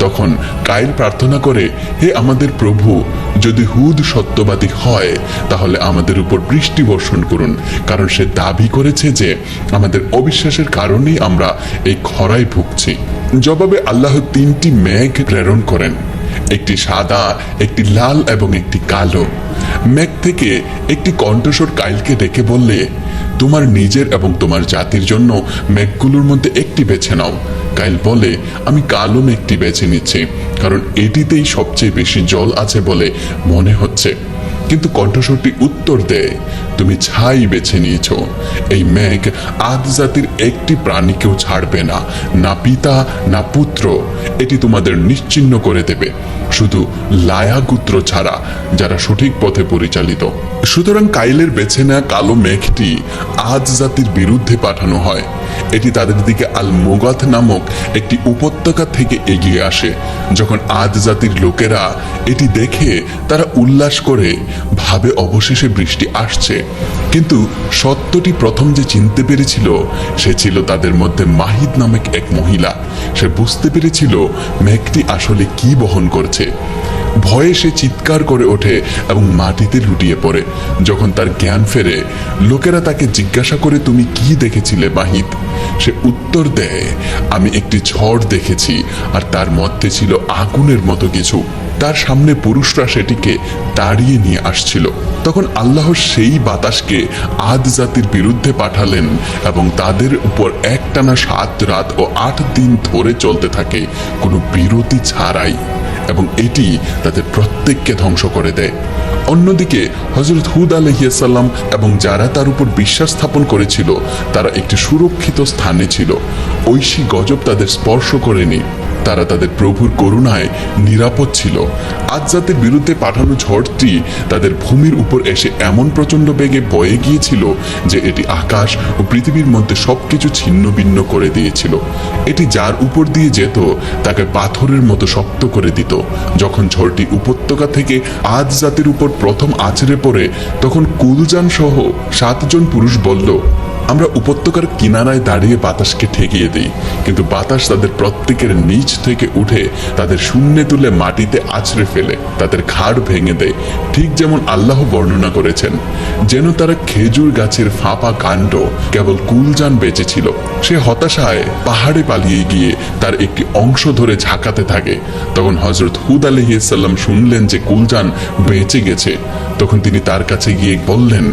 তখন কাইল প্রার্থনা করে, হে আমাদের প্রভু, যদি হুদ সত্যবাদী হয় তাহলে আমাদের উপর বৃষ্টি বর্ষণ করুন, কারণ সে দাবি করেছে যে আমাদের অবিশ্বাসের কারণেই আমরা এই খরায় ভুগছি। জবাবে আল্লাহ 3টি মেঘ প্রেরণ করেন, একটি সাদা, একটি লাল এবং একটি কালো। মেঘ থেকে একটি কণ্ঠস্বর কাইলকে ডেকে বললে, তোমার নিজের এবং তোমার জাতির জন্য মেঘগুলোর মধ্যে একটি বেছে নাও। কাইল বলে, আমি কালো মেঘটি বেছে নিচ্ছি, কারণ এটিতেই সবচেয়ে বেশি জল আছে বলে মনে হচ্ছে। কিন্তু কণ্ঠস্বরটি উত্তর দেয়, তুমি ছাই বেছে নিয়েছ। এই মেঘ আদ জাতির একটি প্রাণীকেও ছাড়বে না, না পিতা না পুত্র। এটি তোমাদের নিশ্চিহ্ন করে দেবে, শুধু লায়া গোত্র ছাড়া, যারা সঠিক পথে পরিচালিত। সুতরাং কাইলের বেছে নেওয়া কালো মেঘটি আদ জাতির বিরুদ্ধে পাঠানো হয়। এটি তাদের দিকে আল মুগাত নামক একটি উপত্যকা থেকে এগিয়ে আসে। যখন আদ জাতির লোকেরা এটি দেখে, তারা উল্লাস করে ভাবে অবশেষে বৃষ্টি আসছে। কিন্তু সত্যটি প্রথম যে চিনতে পেরেছিল, সে ছিল তাদের মধ্যে মাহিদ নামক এক মহিলা। সে বুঝতে পেরেছিল মেঘটি আসলে কি বহন করছে। ভয়ে সে চিৎকার করে ওঠে এবং মাটিতে লুটিয়ে পড়ে। যখন তার জ্ঞান ফেরে, লোকেরা তাকে জিজ্ঞাসা করে, তুমি কি দেখেছিলে মাহিদ? সে উত্তর দেয়, আমি একটি ঝড় দেখেছি, আর তার মধ্যে ছিল আগুনের মতো কিছু। তার সামনে পুরুষরা সেটিকে তাড়িয়ে নিয়ে আসছিল। তখন আল্লাহ সেই বাতাসকে আদ জাতির বিরুদ্ধে পাঠালেন এবং তাদের উপর একটানা 7 রাত ও 8 দিন ধরে চলতে থাকে, কোনো বিরতি ছাড়াই, এবং এটি তাদের প্রত্যেককে ধ্বংস করে দেয়। অন্যদিকে হযরত হুদ আলাইহিসসালাম এবং যারা তার উপর বিশ্বাস স্থাপন করেছিল, তারা একটি সুরক্ষিত স্থানে ছিল। ঐশী গজব তাদের স্পর্শ করেনি। তারা তাদের প্রভুর করুণায় নিরাপদ ছিল। আদ জাতির বিরুদ্ধে পাঠানো ঝড়টি তাদের ভূমির উপর এসে এমন প্রচন্ড বেগে বয়ে গিয়েছিল যে এটি আকাশ ও পৃথিবীর মধ্যে সবকিছু ছিন্ন ভিন্ন করে দিয়েছিল। এটি যার উপর দিয়ে যেত তাকে পাথরের মতো শক্ত করে দিত। যখন ঝড়টি উপত্যকা থেকে আদ জাতির উপর প্রথম আছড়ে পড়ে, তখন কুলজান সহ 7 জন পুরুষ বলল, আমরা উপত্যকার কিনারায় দাঁড়িয়ে বাতাসকে ঠেকিয়ে দিই, কিন্তু বাতাস তাদের প্রত্যেকের নিচ থেকে উঠে তাদের শূন্যে তুলে মাটিতে আছড়ে ফেলে, তাদের ঘাড় ভেঙে দেয়, ঠিক যেমন আল্লাহ বর্ণনা করেছেন। যেন তারা খেজুর গাছের ফাঁপা কাণ্ড। কেবল কুলজান বেঁচে ছিল। সে হতাশায় পাহাড়ে পালিয়ে গিয়ে তার একটি অংশ ধরে ঝাঁকাতে থাকে। তখন হযরত হুদ আলাইহিসসালাম শুনলেন যে কুলজান বেঁচে গেছে। তখন তিনি তার কাছে গিয়ে বললেন,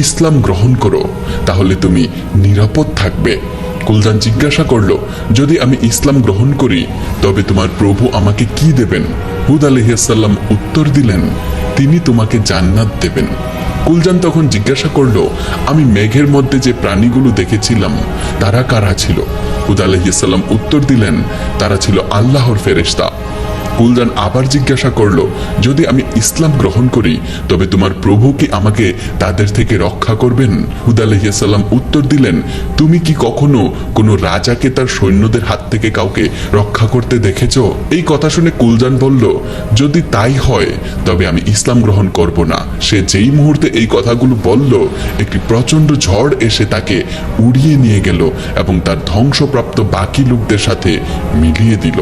ইসলাম গ্রহণ করো, তাহলে তুমি নিরাপদ থাকবে। কুলজান জিজ্ঞাসা করলো, যদি আমি ইসলাম গ্রহণ করি তবে তোমার প্রভু আমাকে কি দেবেন? হুদ আলাইহিসসালাম উত্তর দিলেন, তিনি তোমাকে জান্নাত দেবেন। কুলজান তখন জিজ্ঞাসা করলো, আমি মেঘের মধ্যে যে প্রাণীগুলো দেখেছিলাম তারা কারা ছিল? হুদ আলাইহিসসালাম উত্তর দিলেন, তারা ছিল আল্লাহর ফেরেশতা। কুলজান আবার জিজ্ঞাসা করলো, যদি আমি ইসলাম গ্রহণ করি তবে তোমার প্রভু কি আমাকে তাদের থেকে রক্ষা করবেন? হুদ আলাইহিসসালাম উত্তর দিলেন, তুমি কি কখনো কোনো রাজাকে তার সৈন্যদের হাত থেকে কাউকে রক্ষা করতে দেখেছো? এই কথা শুনে কুলজান বলল, যদি তাই হয় তবে আমি ইসলাম গ্রহণ করব না। সে যেই মুহূর্তে এই কথাগুলো বলল, একটি প্রচন্ড ঝড় এসে তাকে উড়িয়ে নিয়ে গেল এবং তার ধ্বংসপ্রাপ্ত বাকি লোকদের সাথে মিলিয়ে দিল।